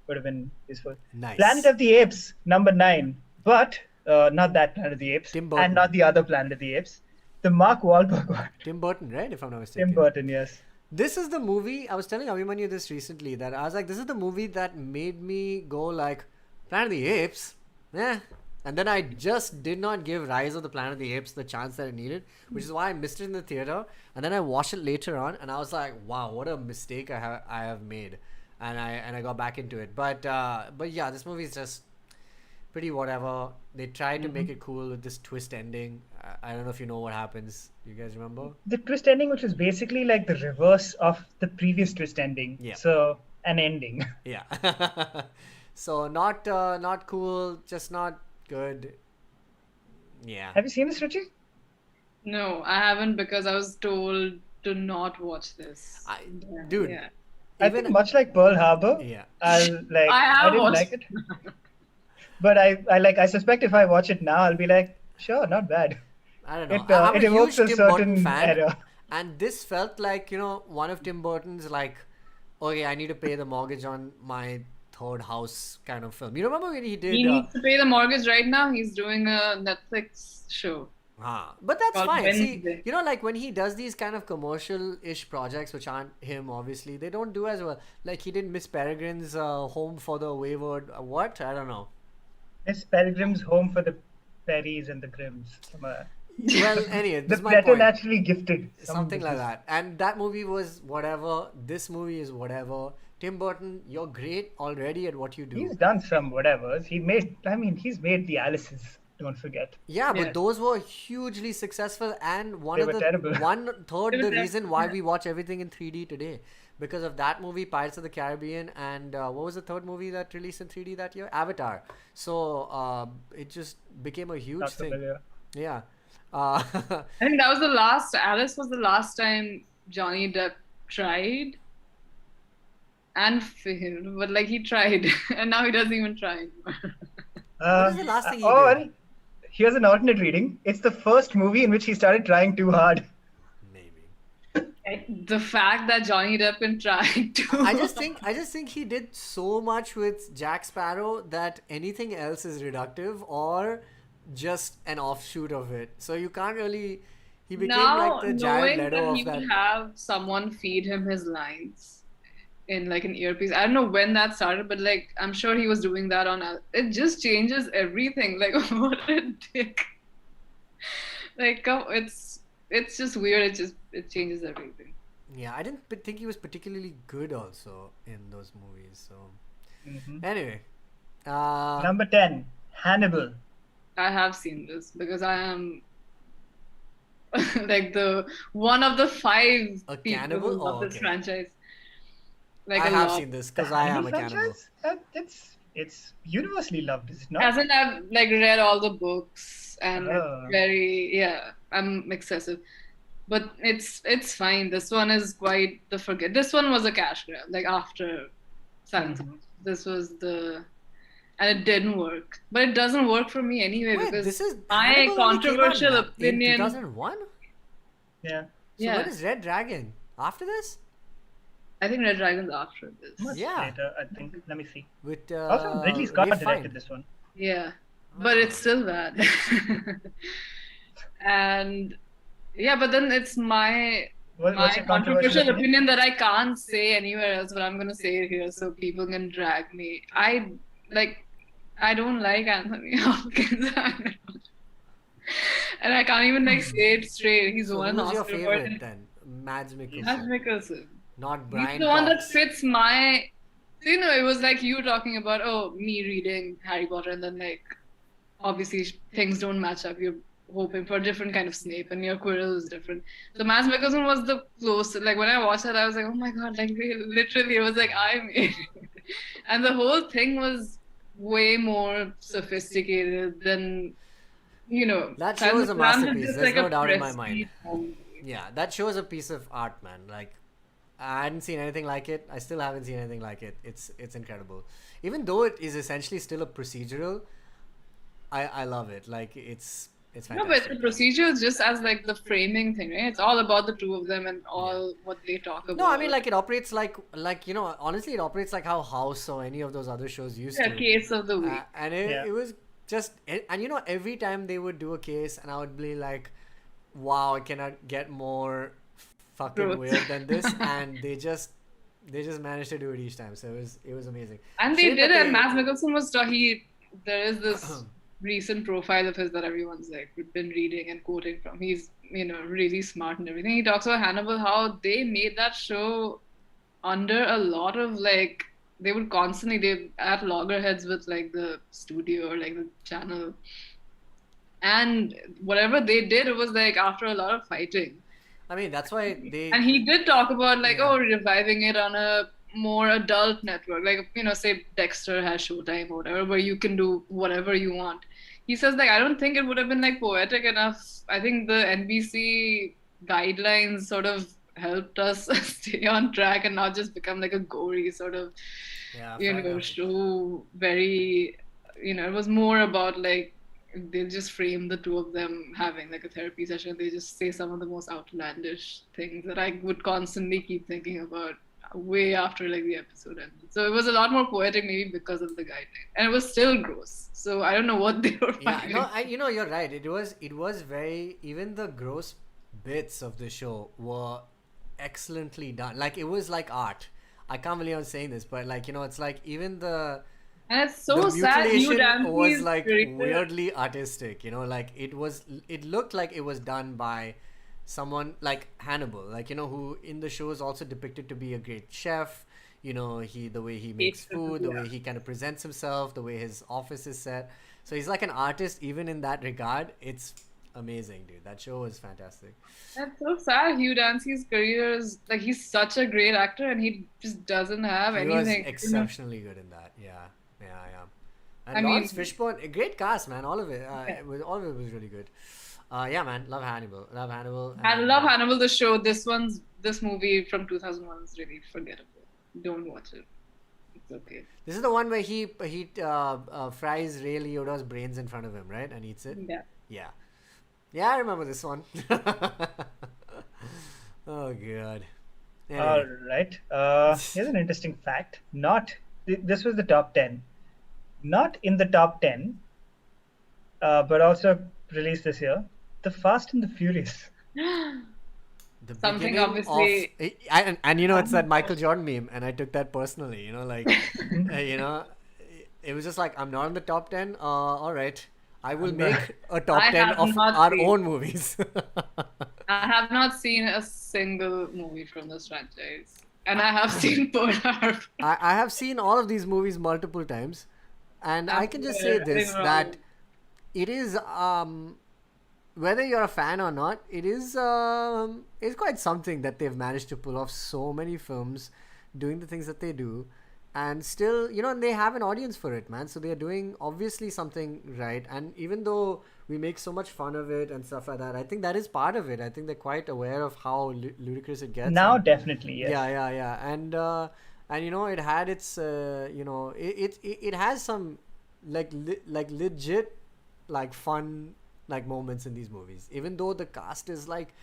Would have been useful.
Nice.
Planet of the Apes, number 9, but not that Planet of the Apes,
Tim Burton.
and not the other Planet of the Apes, the Mark Wahlberg one.
Tim Burton, right? If I'm not mistaken.
Tim Burton, yes.
This is the movie, I was telling Abhimanyu this recently, that I was like, this is the movie that made me go Planet of the Apes? Eh. And then I just did not give Rise of the Planet of the Apes the chance that it needed, which is why I missed it in the theater. And then I watched it later on, and I was like, wow, what a mistake I have made. And I got back into it. But yeah, this movie is just pretty whatever. They tried to make it cool with this twist ending. I don't know if you know what happens. You guys remember?
The twist ending, which was basically the reverse of the previous twist ending.
Yeah.
So, an ending.
Yeah. So not cool, just not good. Yeah.
Have you seen this, Ruchi?
No, I haven't because I was told to not watch this.
Dude.
Yeah.
I think much like Pearl Harbor,
Yeah.
I
I
have
didn't
watched
like it. But I suspect if I watch it now, I'll be like, sure, not bad.
I don't know.
It
I'm a
evokes
huge
a
Tim Burton
certain
fan,
era.
and this felt like one of Tim Burton's okay, I need to pay the mortgage on my third house kind of film. You remember when he did?
He needs to pay the mortgage right now. He's doing a Netflix show.
But that's
Called
fine.
Wednesday.
See, when he does these kind of commercial-ish projects, which aren't him, obviously, they don't do as well. Like he did Miss Peregrine's Home for the Wayward. What? I don't know.
Miss Peregrine's Home for the Perrys and the Grimms.
Well, anyway, this
The
is my point.
preternaturally gifted.
Something like that. And that movie was whatever. This movie is whatever. Tim Burton, you're great already at what you do.
He's done some whatevers. He's made the Alice's. Don't forget.
Yeah, but
Yes.
those were hugely successful, and
They were terrible.
one third
They were
the reason why
terrible.
we watch everything in 3D today, because of that movie, Pirates of the Caribbean, and what was the third movie that released in 3D that year? Avatar. So it just became a huge
Not
thing.
familiar.
Yeah.
I think that was the last. Alice was the last time Johnny Depp tried, and failed. But he tried, and now he doesn't even try anymore.
What is the last thing he did?
Well, here's an alternate reading. It's the first movie in which he started trying too hard.
Maybe.
The fact that Johnny Depp tried to.
I just think he did so much with Jack Sparrow that anything else is reductive or just an offshoot of it. So you can't really. He became like
Now,
the Jared
knowing
Leto
that
of
he
that.
would have someone feed him his lines in like an earpiece. I don't know when that started, but like I'm sure he was doing that on. It just changes everything. Like what a dick. Like it's just weird. It changes everything.
Yeah, I didn't think he was particularly good also in those movies. So
Mhm.
anyway,
Number 10, Hannibal.
I have seen this because I am like the one of the five
a
people who
cannibal.
love
Oh,
this
okay.
franchise. Like
I
a
have
lot.
seen this
The
because I
Hannibal
am a cannibal.
franchise? It's universely loved, is it not?
As in I've like read all the books and it's
Oh.
very yeah, I'm excessive. But it's fine. This one is quite the forget. This one was a cash grab, like after Silence.
Mhm.
This was the and it didn't work. But it doesn't work for me anyway
Wait,
because
this is
my
Hannibal only came out
controversial
in
opinion.
2001.
Yeah.
So
Yeah,
when is Red Dragon? After this?
I think Red Dragon's after this.
Much
Yeah.
later, I think. Let me see.
With
Also, Ridley Scott
Ralph
directed
Fiennes.
this one.
Yeah, but it's still bad. And yeah, but then it's my
What's your controversial
controversial
opinion?
opinion that I can't say anywhere else, but I'm gonna say it here so people can drag me. I don't like Anthony Hopkins. And I can't even like say it straight. He's
So
won an
who's your
Oscar for
favorite
it.
then? Mads Mikkelsen.
Mads Mikkelsen.
Not
He's
Brian
the one that
Cox.
fits my. You know, it was like you talking about, oh, me reading Harry Potter, and then like obviously things don't match up. You're hoping for a different kind of Snape, and your Quirrell is different. So Mads Mikkelsen was the closest. Like when I watched it, I was like, oh my god, like literally, it was like I made it. And the whole thing was way more sophisticated than
That show is a
Silence
masterpiece.
just
There's
like
no
a
doubt in my mind.
prestige movie.
Yeah, that show is a piece of art, man. Like, I hadn't seen anything like it. I still haven't seen anything like it. It's incredible. Even though it is essentially still a procedural, I love it. Like, it's
No, but
fantastic.
the procedure is just as like the framing thing, right? It's all about the two of them and all what they talk about.
No, I mean like it operates like honestly it operates like how House or any of those other shows used
a
to.
case of the week.
And
Yeah.
it was just and every time they would do a case and I would be like, wow, I cannot get more fucking
Growth.
weird than this, and they just managed to do it each time. So it was amazing.
And they
Shame
did
that
it. Mads Mikkelsen was there is this recent profile of his that everyone's like been reading and quoting from. He's really smart and everything. He talks about Hannibal, how they made that show under a lot of like they would constantly they at loggerheads with like the studio or like the channel. And whatever they did, it was like after a lot of fighting.
I mean that's why they
And he did talk about like,
Yeah.
oh, reviving it on a more adult network, like say Dexter has Showtime or whatever, where you can do whatever you want. He says like, I don't think it would have been like poetic enough. I think the NBC guidelines sort of helped us stay on track and not just become like a gory sort of
yeah, fair enough.
show. Very it was more about like they just frame the two of them having like a therapy session. They just say some of the most outlandish things that I would constantly keep thinking about way after like the episode ended. So it was a lot more poetic maybe because of the guideline. And it was still gross. So I don't know what they were
Yeah,
finding.
no, you're right. It was very, even the gross bits of the show were excellently done. Like it was like art. I can't believe I'm saying this, but like it's like even the
And it's so
the
sad. Hugh
mutilation was
Dancy's
like
character-
weirdly artistic. Like it looked like it was done by someone like Hannibal, like who in the show is also depicted to be a great chef. The way he makes food, the way he kind of presents himself, the way his office is set. So he's like an artist even in that regard. It's amazing, dude. That show was fantastic.
That's so sad. Hugh Dancy's career is like he's such a great actor and he just doesn't have
He was
anything.
exceptionally good in that. Yeah. And
I mean-
Lawrence Fishburne, a great cast, man. All of it. All of it was really good. Yeah, man. Love Hannibal. Love Hannibal.
I
and,
love Hannibal the show. This movie from 2001 is really forgettable. Don't watch it. It's okay.
This is the one where he fries Ray Liotta's brains in front of him, right, and eats it.
Yeah.
Yeah, I remember this one. Oh god.
All
Anyway.
right. Here's an interesting fact. This was the top 10. Not in the top 10, but also released this year. The Fast and the Furious.
The
Something
beginning
obviously.
of and you know, it's that Michael Jordan meme, and I took that personally. You know, like you know, it was just like, I'm not in the top 10. All right, I will make a top
I
10
have
of
not
our
seen.
own movies.
I have not seen a single movie from this franchise, and I have seen Pearl Harbor.
I have seen all of these movies multiple times, and I can just say
Everything
this,
wrong.
that it is whether you're a fan or not, it's quite something that they've managed to pull off so many films doing the things that they do, and still, you know, and they have an audience for it, man. So they're doing obviously something right. And even though we make so much fun of it and stuff like that, I think that is part of it. I think they're quite aware of how ludicrous it gets.
Now,
And
definitely, yes.
yeah, and you know, it had its you know, it has some like legit like fun like moments in these movies, even though the cast is like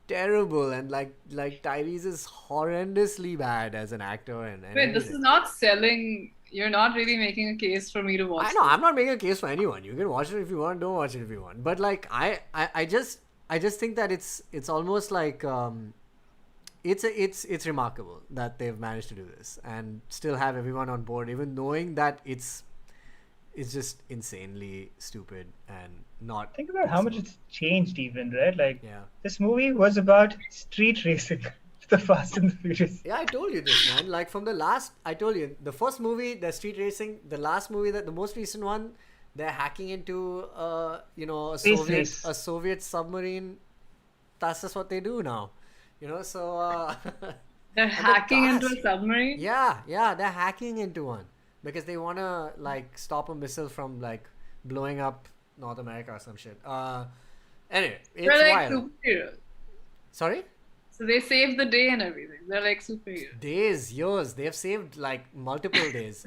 terrible, and like Tyrese is horrendously bad as an actor, and
Wait, this
everything.
is not selling. You're not really making a case for me to watch.
I know, I'm not making a case for anyone. You can watch it if you want, don't watch it if you want. But like I just think that it's almost like it's remarkable that they've managed to do this and still have everyone on board, even knowing that it's just insanely stupid and not
Think about how much
possible.
it's changed, even, right? Like,
Yeah.
this movie was about street racing. The Fast and the Furious.
Yeah, I told you this, man. Like from the last, I told you the first movie, the street racing. The last movie, the most recent one, they're hacking into you know,
Space race.
a Soviet submarine. That's just what they do now, you know. So
They're
and the
hacking into a
cast.
submarine.
Yeah, they're hacking into one because they wanna like stop a missile from like blowing up North America or some shit. Anyway, it's
They're like
wild.
superheroes.
Sorry.
So they save the day and everything. They're like superheroes.
Days, years. They have saved like multiple days.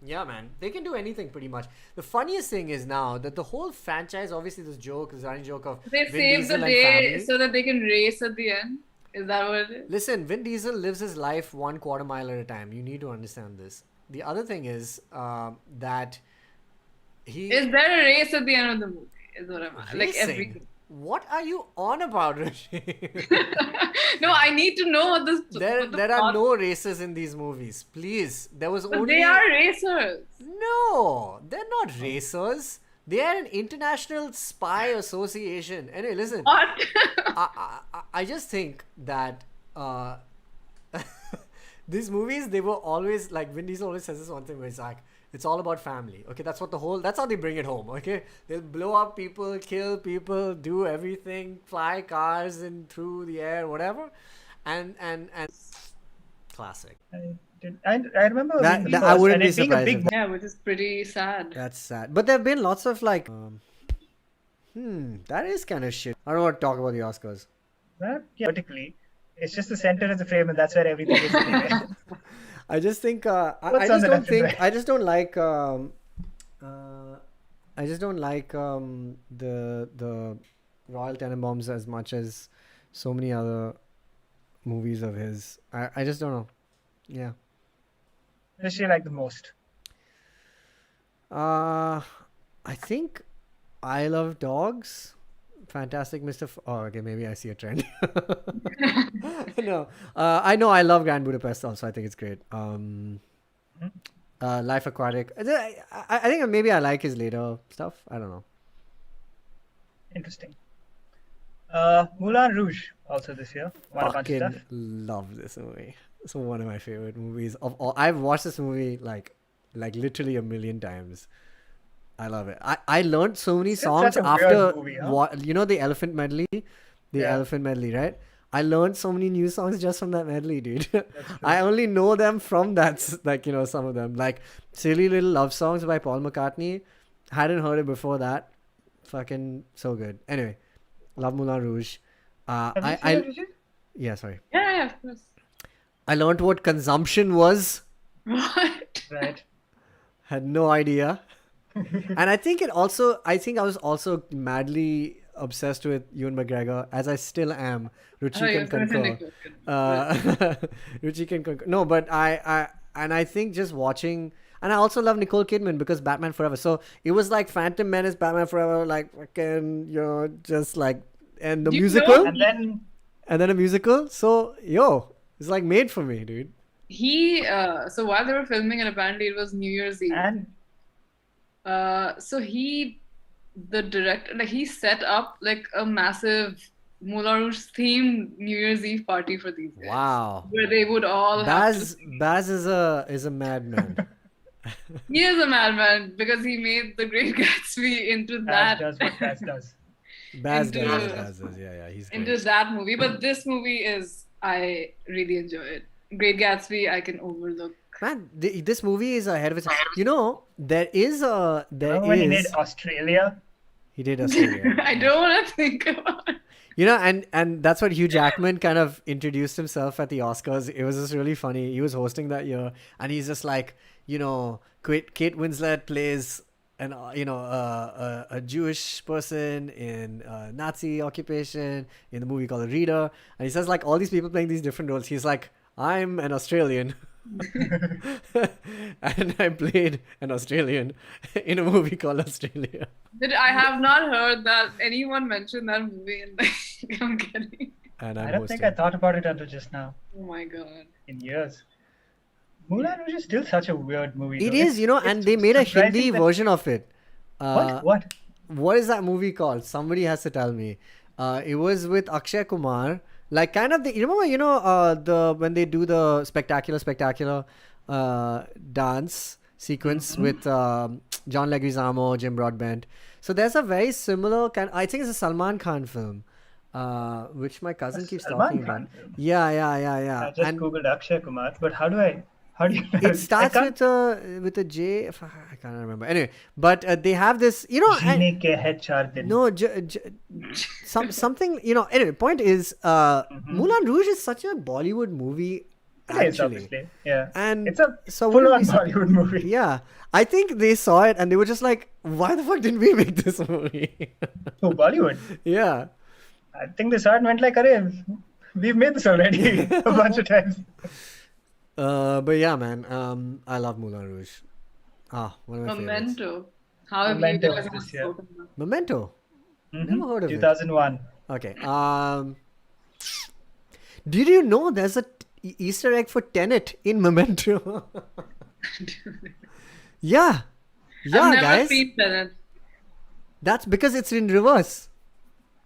Yeah, man. They can do anything pretty much. The funniest thing is now that the whole franchise, obviously, this joke, this running joke of
They
Vin
save the
Diesel and
day
family.
so that they can race at the end. Is that what it is?
Listen, Vin Diesel lives his life 1/4 mile at a time. You need to understand this. The other thing is that he
Is there a race at the end of the movie? Is what I'm like
racing.
everything.
What are you on about, Rishi?
No, I need to know what this.
there
what the
there are
plot-
no races in these movies. Please, there was
But
only.
they are racers.
No, they're not racers. They are an international spy association. Anyway, listen.
What?
I just think that these movies, they were always like, Vin Diesel always says this one thing where it's like, it's all about family. Okay, that's how they bring it home. Okay, they'll blow up people, kill people, do everything, fly cars and through the air, whatever, and classic.
I remember
That-
being
that-
first
I wouldn't
and
be
it being a
surprised
big
if-
Yeah, which is pretty sad.
That's sad. But there have been lots of like, that is kind of shit. I don't want to talk about the Oscars.
vertically. It's just the center of the frame, and that's where everything is anyway.
I just think I
What's
just
on the
don't
left and
think
right?
I just don't like I just don't like the Royal Tenenbaums as much as so many other movies of his. I just don't know. Yeah.
Which do you like the most?
I think I Love Dogs. Fantastic Mr. Oh, okay, maybe I see a trend. No, I know I love Grand Budapest also. I think it's great. Life Aquatic. I think maybe I like his later stuff. I don't know.
Interesting. Moulin Rouge also this year. Won a bunch of
Fucking
stuff.
love this movie. It's one of my favorite movies of all. I've watched this movie like literally a million times. I love it. I learned so many
It's
songs
such a weird
after
movie, huh?
you know, the Elephant Medley,
Yeah.
Elephant Medley, right? I learned so many new songs just from that medley, dude. I only know them from that, like, you know, some of them, like Silly Little Love Songs by Paul McCartney. Hadn't heard it before that. Fucking so good. Anyway, love Moulin Rouge.
Have you seen
I
it, Richard?
yeah, sorry.
Yeah, of course.
I learned what consumption was.
What?
Right.
Had no idea. And I think I was also madly obsessed with Ewan McGregor, as I still am. Ruchi
Oh,
can
you're gonna say
concur.
Nicole Kidman.
Ruchi can concur. No, but I think just watching, and I also love Nicole Kidman because Batman Forever. So it was like Phantom Menace, Batman Forever, like fucking, just like, and the
You
musical,
know,
And then
a musical. So it's like made for me, dude.
so while they were filming, and apparently it was New Year's Eve.
and
So the director, like he set up like a massive Moulin Rouge themed New Year's Eve party for these guys.
Wow.
Where they would all have to
Baz is a madman.
He is a madman because he made The Great Gatsby into
Baz
that
does what Baz does.
Baz
Into-
does what Baz does. Yeah, he's
into
great.
that movie. But this movie I really enjoy it. Great Gatsby, I can overlook.
Man, this movie is ahead of its. There is
Remember when he made Australia?
He did Australia.
I don't want to think about it.
And that's what Hugh Jackman kind of introduced himself at the Oscars. It was just really funny. He was hosting that year, and he's just like, Kate Winslet plays a Jewish person in Nazi occupation in the movie called The Reader, and he says like all these people playing these different roles. He's like, I'm an Australian. And I played an Australian in a movie called Australia.
I have not heard that anyone mentioned that movie, and like, I'm kidding.
And
I
I'm
don't think I thought about it until just now.
Oh my god.
In years. Moulin Rouge is still such a weird movie.
It
though.
is,
It's
and they made a
surprising
Hindi
that-
version of it.
What?
What is that movie called? Somebody has to tell me. It was with Akshay Kumar. Like kind of you remember, when they do the spectacular dance sequence with John Leguizamo, Jim Broadbent. So there's a very similar kind. I think it's a Salman Khan film, which my cousin keeps talking about.
Khan film.
Yeah.
I just googled Akshay Kumar, but how do you?
It starts with a J. I can't remember. Anyway, but they have this.
Jeene ke hai 4 din.
No, something. Anyway, point is, Moulin Rouge is such a Bollywood movie.
It is,
Actually,
obviously. Yeah.
and
It's a
so what did
full-on
we say?
Bollywood movie.
Yeah, I think they saw it and they were just like, "Why the fuck didn't we make this movie?"
Oh, Bollywood.
Yeah.
I think they saw it and went like, "Arey, we've made this already a bunch of times."
But yeah, man. I love Moulin Rouge. One of my favorites.
Memento. How have
Memento
you guys
was
not
this year.
spoken about?
Memento.
Mhm.
Never heard of it.
2001.
Okay. Did you know there's a Easter egg for Tenet in Memento? Yeah. Yeah,
I've never
guys.
seen Tenet.
That's because it's in reverse.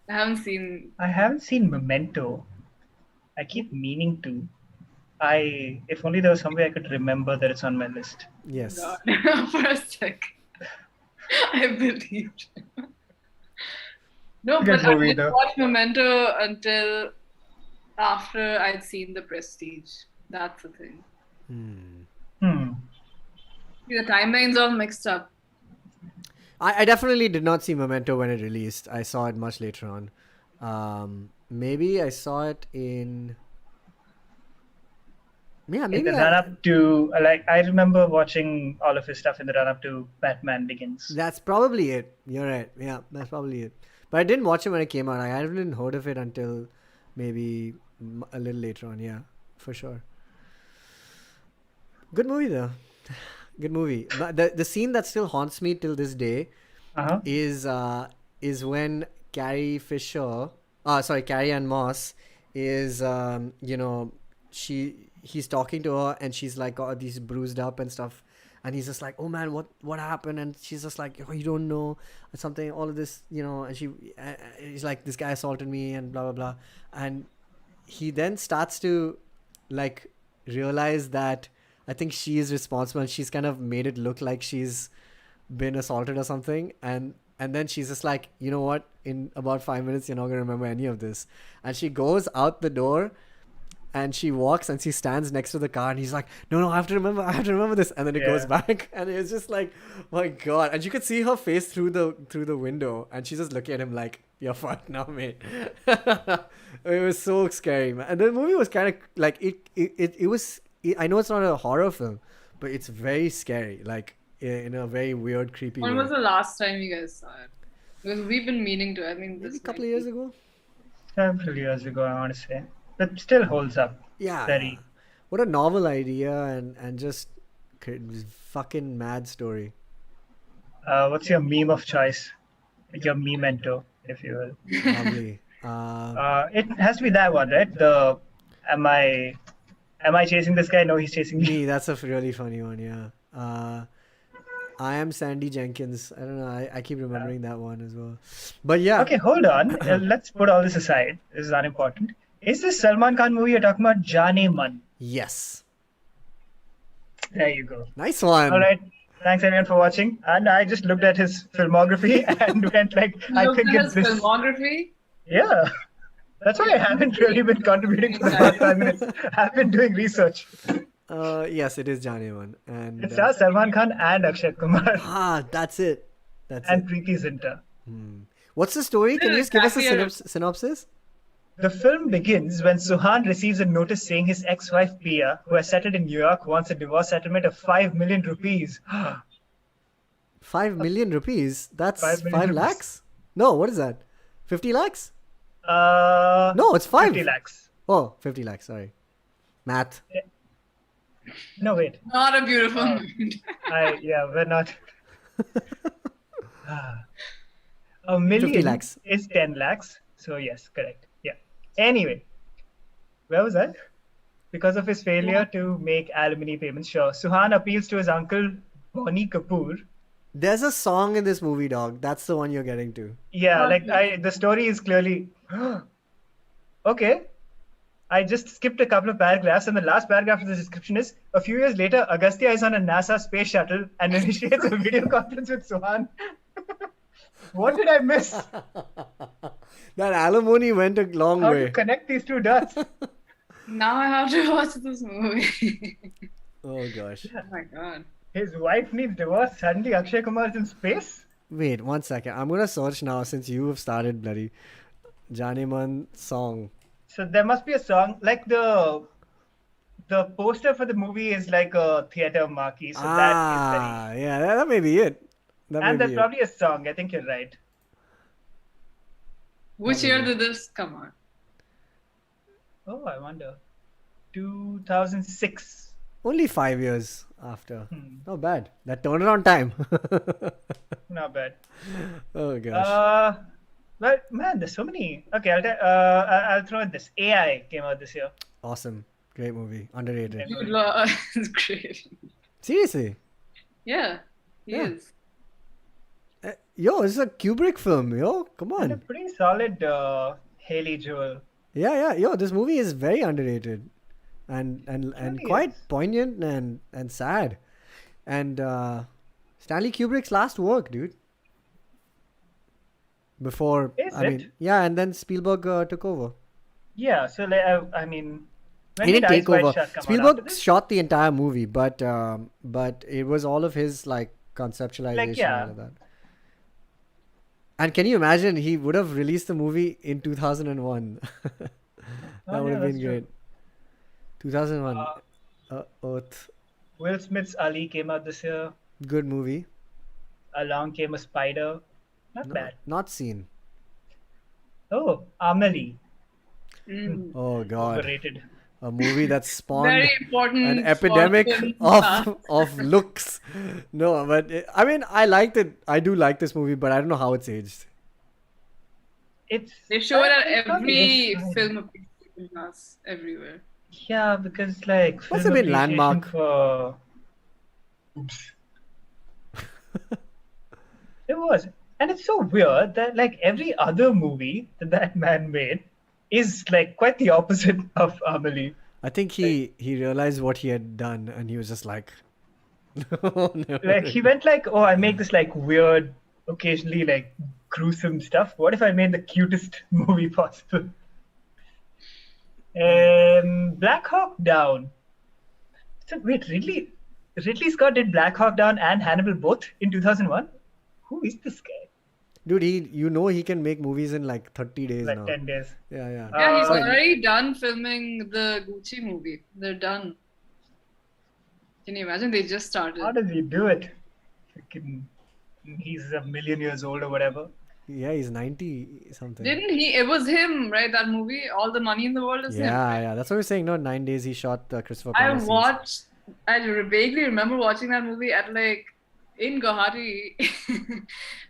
I haven't seen.
I haven't seen Memento. I keep meaning to. If only there was some way I could remember that it's on my list.
Yes.
God. For a sec. I believed. No,
Good
but I
movie,
didn't
though.
watch Memento until after I'd seen The Prestige. That's the thing.
Hmm.
The timeline's all mixed up.
I definitely did not see Memento when it released. I saw it much later on. Maybe I saw it in... Yeah,
In
maybe
the run up to, I remember watching all of his stuff in the run up to Batman Begins.
That's probably it. You're right. Yeah, that's probably it. But I didn't watch it when it came out. I hadn't heard of it until maybe a little later on. Yeah, for sure. Good movie though. Good movie. But the scene that still haunts me till this day
Uh-huh.
is when Carrie Ann Moss is he's talking to her and she's like got these bruised up and stuff, and he's just like, oh man, what happened? And she's just like, oh, you don't know something, all of this, and he's like, this guy assaulted me and blah blah blah, and he then starts to like realize that I think she is responsible and she's kind of made it look like she's been assaulted or something, and then she's just like, you know what, in about 5 minutes you're not gonna remember any of this, and she goes out the door and she walks and she stands next to the car and he's like, no, I have to remember this, and then it goes back and it's just like, my god, and you could see her face through the window and she's just looking at him like, you're fucked now, mate. It was so scary, man. And the movie was kind of like it was, I know it's not a horror film, but it's very scary, like in a very weird, creepy
When
way.
was the last time you guys saw it? Because we've been meaning to. I mean,
Maybe a
this
couple
might
of years
be.
ago.
Several years ago, I want to say, but still holds up.
Yeah, yeah.
Very.
What a novel idea and just fucking mad story.
What's your meme of choice? Like your memento, if you will.
Lovely.
It has to be that one, right? The am I am I chasing this guy? No, he's chasing me.
Me, that's a really funny one, yeah. I am Sandy Jenkins. I don't know. I keep remembering that one as well. But yeah,
Okay, hold on. Let's put all this aside. This is unimportant. Is this Salman Khan movie you're talking about? Jane Man.
yes.
There you go.
Nice one.
All right. Thanks everyone for watching. And I just looked at his filmography and went like, I
Looked
think
at
it's
his
this.
filmography.
Yeah. That's why I haven't really been contributing for the past 5 minutes. I've been doing research.
Yes, it is Janeman. And
It stars Salman Khan and Akshay Kumar
that's it. That's
and
it.
Preeti Zinta.
What's the story? Can you just give us a
Exactly.
synopsis?
The film begins when Suhan receives a notice saying his ex-wife Pia, who has settled in New York, wants a divorce settlement of 5 million rupees.
5 million rupees? That's
5 million
5
rupees.
lakhs? No, what is that? 50 lakhs?
No,
No, it's 5.
50 lakhs.
Oh, 50 lakhs, sorry. Math.
No, wait.
Not a beautiful moment.
We're not. A
50
million
lakhs.
is 10 lakhs. So, yes, correct. Yeah. Anyway, where was I? Because of his failure to make alimony payments, sure. Suhan appeals to his uncle, Bonnie Kapoor.
There's a song in this movie, dog. That's the one you're getting to.
Yeah, the story is clearly. Okay. I just skipped a couple of paragraphs, and the last paragraph of the description is: a few years later, Agastya is on a NASA space shuttle and initiates a video conference with Suhan. What did I miss?
That alimony went a long
How
way.
to connect these two dots?
Now I have to watch this movie.
Oh gosh.
Oh my god.
His wife needs divorce. Suddenly, Akshay Kumar is in space.
Wait, 1 second. I'm gonna search now since you have started bloody Janeman song.
So there must be a song like the poster for the movie is like a theater marquee. So that is
Yeah, that may be it. That
very. And
may
there's
be
probably a song. I think you're right.
Which year did this come out?
Oh, I wonder. 2006.
it. Only 5 years after.
Hmm.
Not bad. That turnaround time.
Not bad.
Oh gosh.
But man, there's so many. Okay, I'll throw in this. AI came out this year.
Awesome. Great movie. Underrated.
Jude Law is great.
Seriously.
Yeah, he
Yeah.
is.
Yo, this is a Kubrick film, yo. Come
And a
on.
pretty solid Haley Joel.
Yeah. Yo, this movie is very underrated. And
really
quite
is.
poignant and sad. And Stanley Kubrick's last work, dude. Before
Is
I
it?
mean, yeah, and then Spielberg took over.
Yeah, so like, I mean, when
He
did
didn't
Eyes
take
Wide
over.
Shut come out after
Spielberg
this?
shot the entire movie, but it was all of his like conceptualization
Like, yeah.
and all of that. And can you imagine he would have released the movie in 2001? That
Oh,
would
yeah,
have been
that's true.
great. 2001. Earth.
Will Smith's Ali came out this year.
Good movie.
Along Came a Spider. Not
No,
bad.
not seen.
Oh, Amelie.
Mm.
Oh god.
Overrated.
A movie that spawned
Very important.
an
for
epidemic
film
of
stuff.
of looks. No, but I mean, I liked it. I do like this movie, but I don't know how it's aged.
It's.
They show it at
it's probably
every
fine.
film appreciation class everywhere.
Yeah, because like.
Must
film
have been
appreciation
landmark.
For... Oops. It was. And it's so weird that like every other movie that man made is like quite the opposite of Amelie.
I think he realized what he had done, and he was just like, no, no.
Like he went like, oh, I make this like weird, occasionally like gruesome stuff. What if I made the cutest movie possible? Black Hawk Down. So wait, Ridley Scott did Black Hawk Down and Hannibal both in 2001. Who is this guy?
Dude, he can make movies in like 30 days
Like
now.
10 days.
Yeah.
Yeah, he's
Sorry.
already done filming the Gucci movie. They're done. Can you imagine? They just started.
How does he do it? Freaking, he's a million years old or whatever.
Yeah, he's 90 something.
Didn't he? It was him, right? That movie, All the Money in the World is him.
Yeah. That's what we're saying. No, 9 days he shot Christopher
I
Plummer scenes.
watched. I vaguely remember watching that movie at like in Guwahati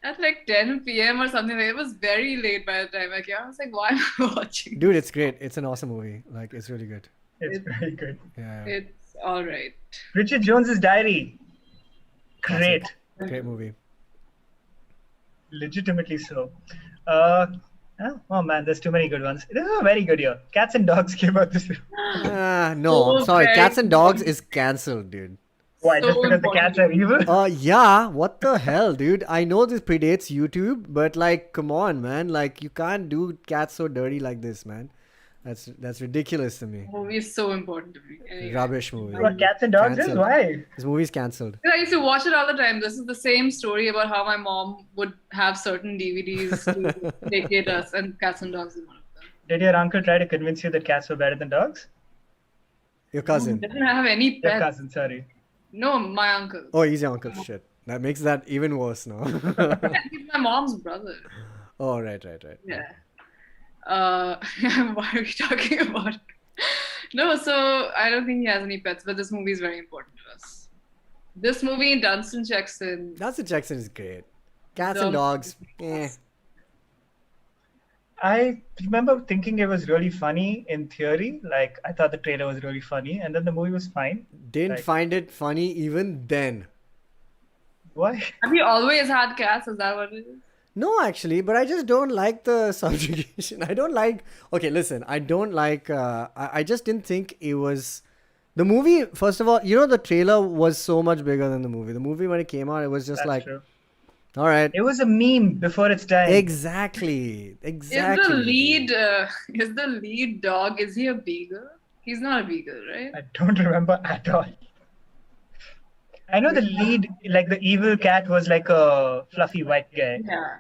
at like 10 p.m. or something. Like, it was very late by the time I came. I was like, why am I watching?
Dude, it's great. It's an awesome movie. Like, it's really good.
It's very good.
Yeah.
It's all right.
Bridget Jones's Diary. Great.
Great movie.
Legitimately so. Oh man, there's too many good ones. This is a very good year. Cats and Dogs came out this year.
No, I'm
So
sorry.
very
Cats and Dogs is cancelled, dude.
Why?
So
Just because the cats are evil?
Yeah, what the hell, dude? I know this predates YouTube, but like, come on, man. Like, you can't do cats so dirty like this, man. That's ridiculous to me.
Movie is so important to me. Anyway.
Rubbish movie.
What Cats and Dogs is?
Cancelled.
Why?
This movie's cancelled.
I used to watch it all the time. This is the same story about how my mom would have certain DVDs to placate us, and Cats and Dogs is one of them.
Did your uncle try to convince you that cats were better than dogs?
Your cousin.
Doesn't have any
Your
pets.
cousin, sorry.
No, my uncle.
Oh, he's your uncle. Shit. That makes that even worse now.
He's my mom's brother.
Oh, right.
Yeah. Why are we talking about? No, so I don't think he has any pets, but this movie is very important to us. This movie, Dunstan checks in.
Dunstan Jackson is great. Cats and
The-
Dogs. Eh.
I remember thinking it was really funny in theory. Like, I thought the trailer was really funny, and then the movie was fine.
Didn't
Like-
find it funny even then.
Why?
Have you always had cats? Is that what it is?
No, actually, but I just don't like the subjugation. I don't like. Okay, listen, I don't like. I just didn't think it was. The movie, first of all, the trailer was so much bigger than the movie. The movie, when it came out, it was just
That's
like,
true.
all right.
It was a meme before its time.
Exactly.
Is the lead dog? Is he a beagle? He's not a beagle, right?
I don't remember at all. I know the lead, like the evil cat, was like a fluffy white guy.
Yeah.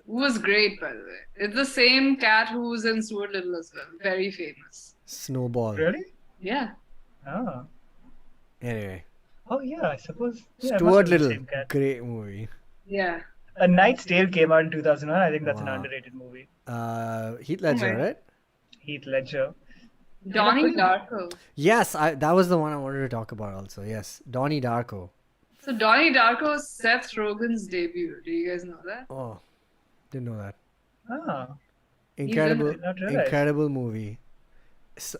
Who was great, by the way. It's the same cat who's in Stuart Little as well. Very famous.
Snowball.
Really?
Yeah.
Oh.
Anyway,
Oh yeah, I suppose. Yeah, it must
Stuart
have been the
Little,
same cat.
great movie.
Yeah.
A Knight's Tale came out in 2001. I think that's an
Wow.
underrated movie.
Heath Ledger,
my-
right?
Heath Ledger.
Donnie Darko.
Yes, that was the one I wanted to talk about also. Yes, Donnie Darko.
So Donnie Darko is Seth Rogen's debut. Do you guys know that?
Oh, didn't know that.
Ah.
Incredible,
Did not realize.
incredible movie.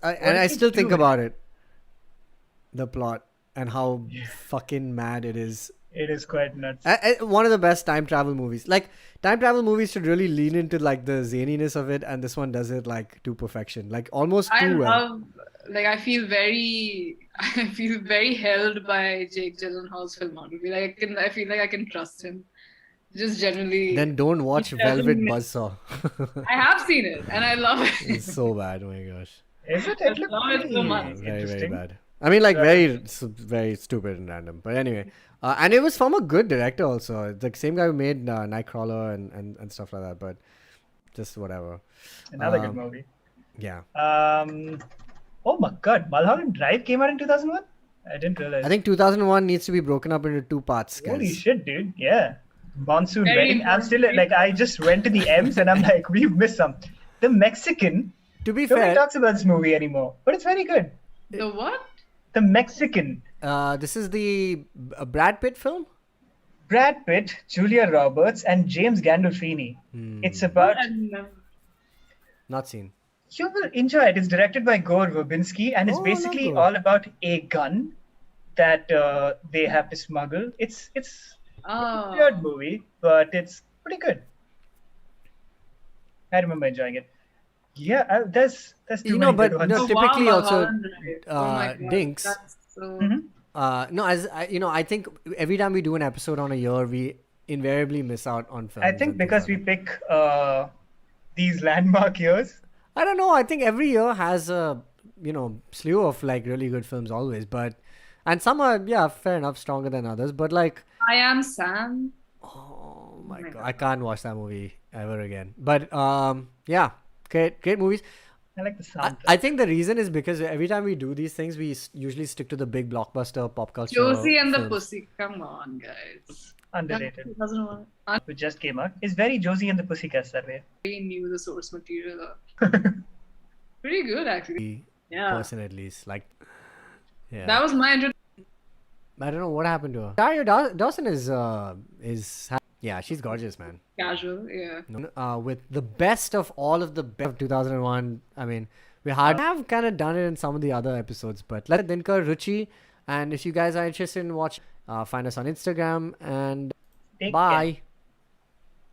And
did
I
he
still think
do?
about it. The plot and how fucking mad it is.
It is quite nuts.
One of the best time travel movies. Like, time travel movies should really lean into like the zaniness of it, and this one does it like to perfection, like almost
I
too well.
love, like, I feel very held by Jake Gyllenhaal's filmography. Like, I feel like I can trust him. Just generally.
Then don't watch
He doesn't
Velvet
miss-
Buzzsaw.
I have seen it and I love it.
It's so bad. Oh my gosh.
Is it?
I
It looked
love it so
pretty
much.
Very, very
interesting.
bad. I mean, like, very stupid and random. But anyway, and it was from a good director also. It's the same guy who made Nightcrawler and stuff like that. But just whatever.
Another good
Um,
movie.
Yeah.
Oh my God, Mulholland Drive came out in 2001. I didn't realize.
I think 2001 needs to be broken up into two parts, guys.
Holy shit, dude! Yeah, Monsoon
Very
Wedding. I'm still
important.
like, I just went to the M's and I'm like, we've missed some. The Mexican.
To be
Nobody
fair,
talks about this movie anymore, but it's very good.
The what?
The Mexican.
this is the Brad Pitt film.
Brad Pitt, Julia Roberts, and James Gandolfini.
Hmm.
It's about.
I've never-
Not seen.
You will enjoy it. It's directed by Gore Verbinski, and it's
Oh,
basically
not Gore.
all about a gun that they have to smuggle. It's a
Oh.
weird movie, but it's pretty good. I remember enjoying it. Yeah, there's too
You
many
know, but
good ones.
no,
Oh,
typically
wow,
also,
Mulholland Drive. Oh my God,
Dinks.
that's so-
Mhm.
No, I think every time we do an episode on a year, we invariably miss out on films.
I think
and
because we
things like
pick these landmark years.
that. I don't know. I think every year has a slew of like really good films always, and some are fair enough, stronger than others. But like,
I Am Sam.
oh
my
my god,
God.
I can't watch that movie ever again. But great movies.
I like the sound.
I think the reason is because every time we do these things, we usually stick to the big blockbuster pop culture.
Josie and the
films.
Pussy. Come on, guys.
underrated,
2001.
which just came out, is very Josie and the Pussycats that way.
I knew the source material. Pretty good, actually. Yeah.
Person at least. Like, yeah.
That was my introduction.
I don't know what happened to her. Dario Dawson is yeah, she's gorgeous, man.
Casual, yeah.
With the best of all of the best of 2001. I mean, we have kind of done it in some of the other episodes, but let Dinkar, Ruchi, and if you guys are interested in watching, find us on Instagram and
Take
bye.
care.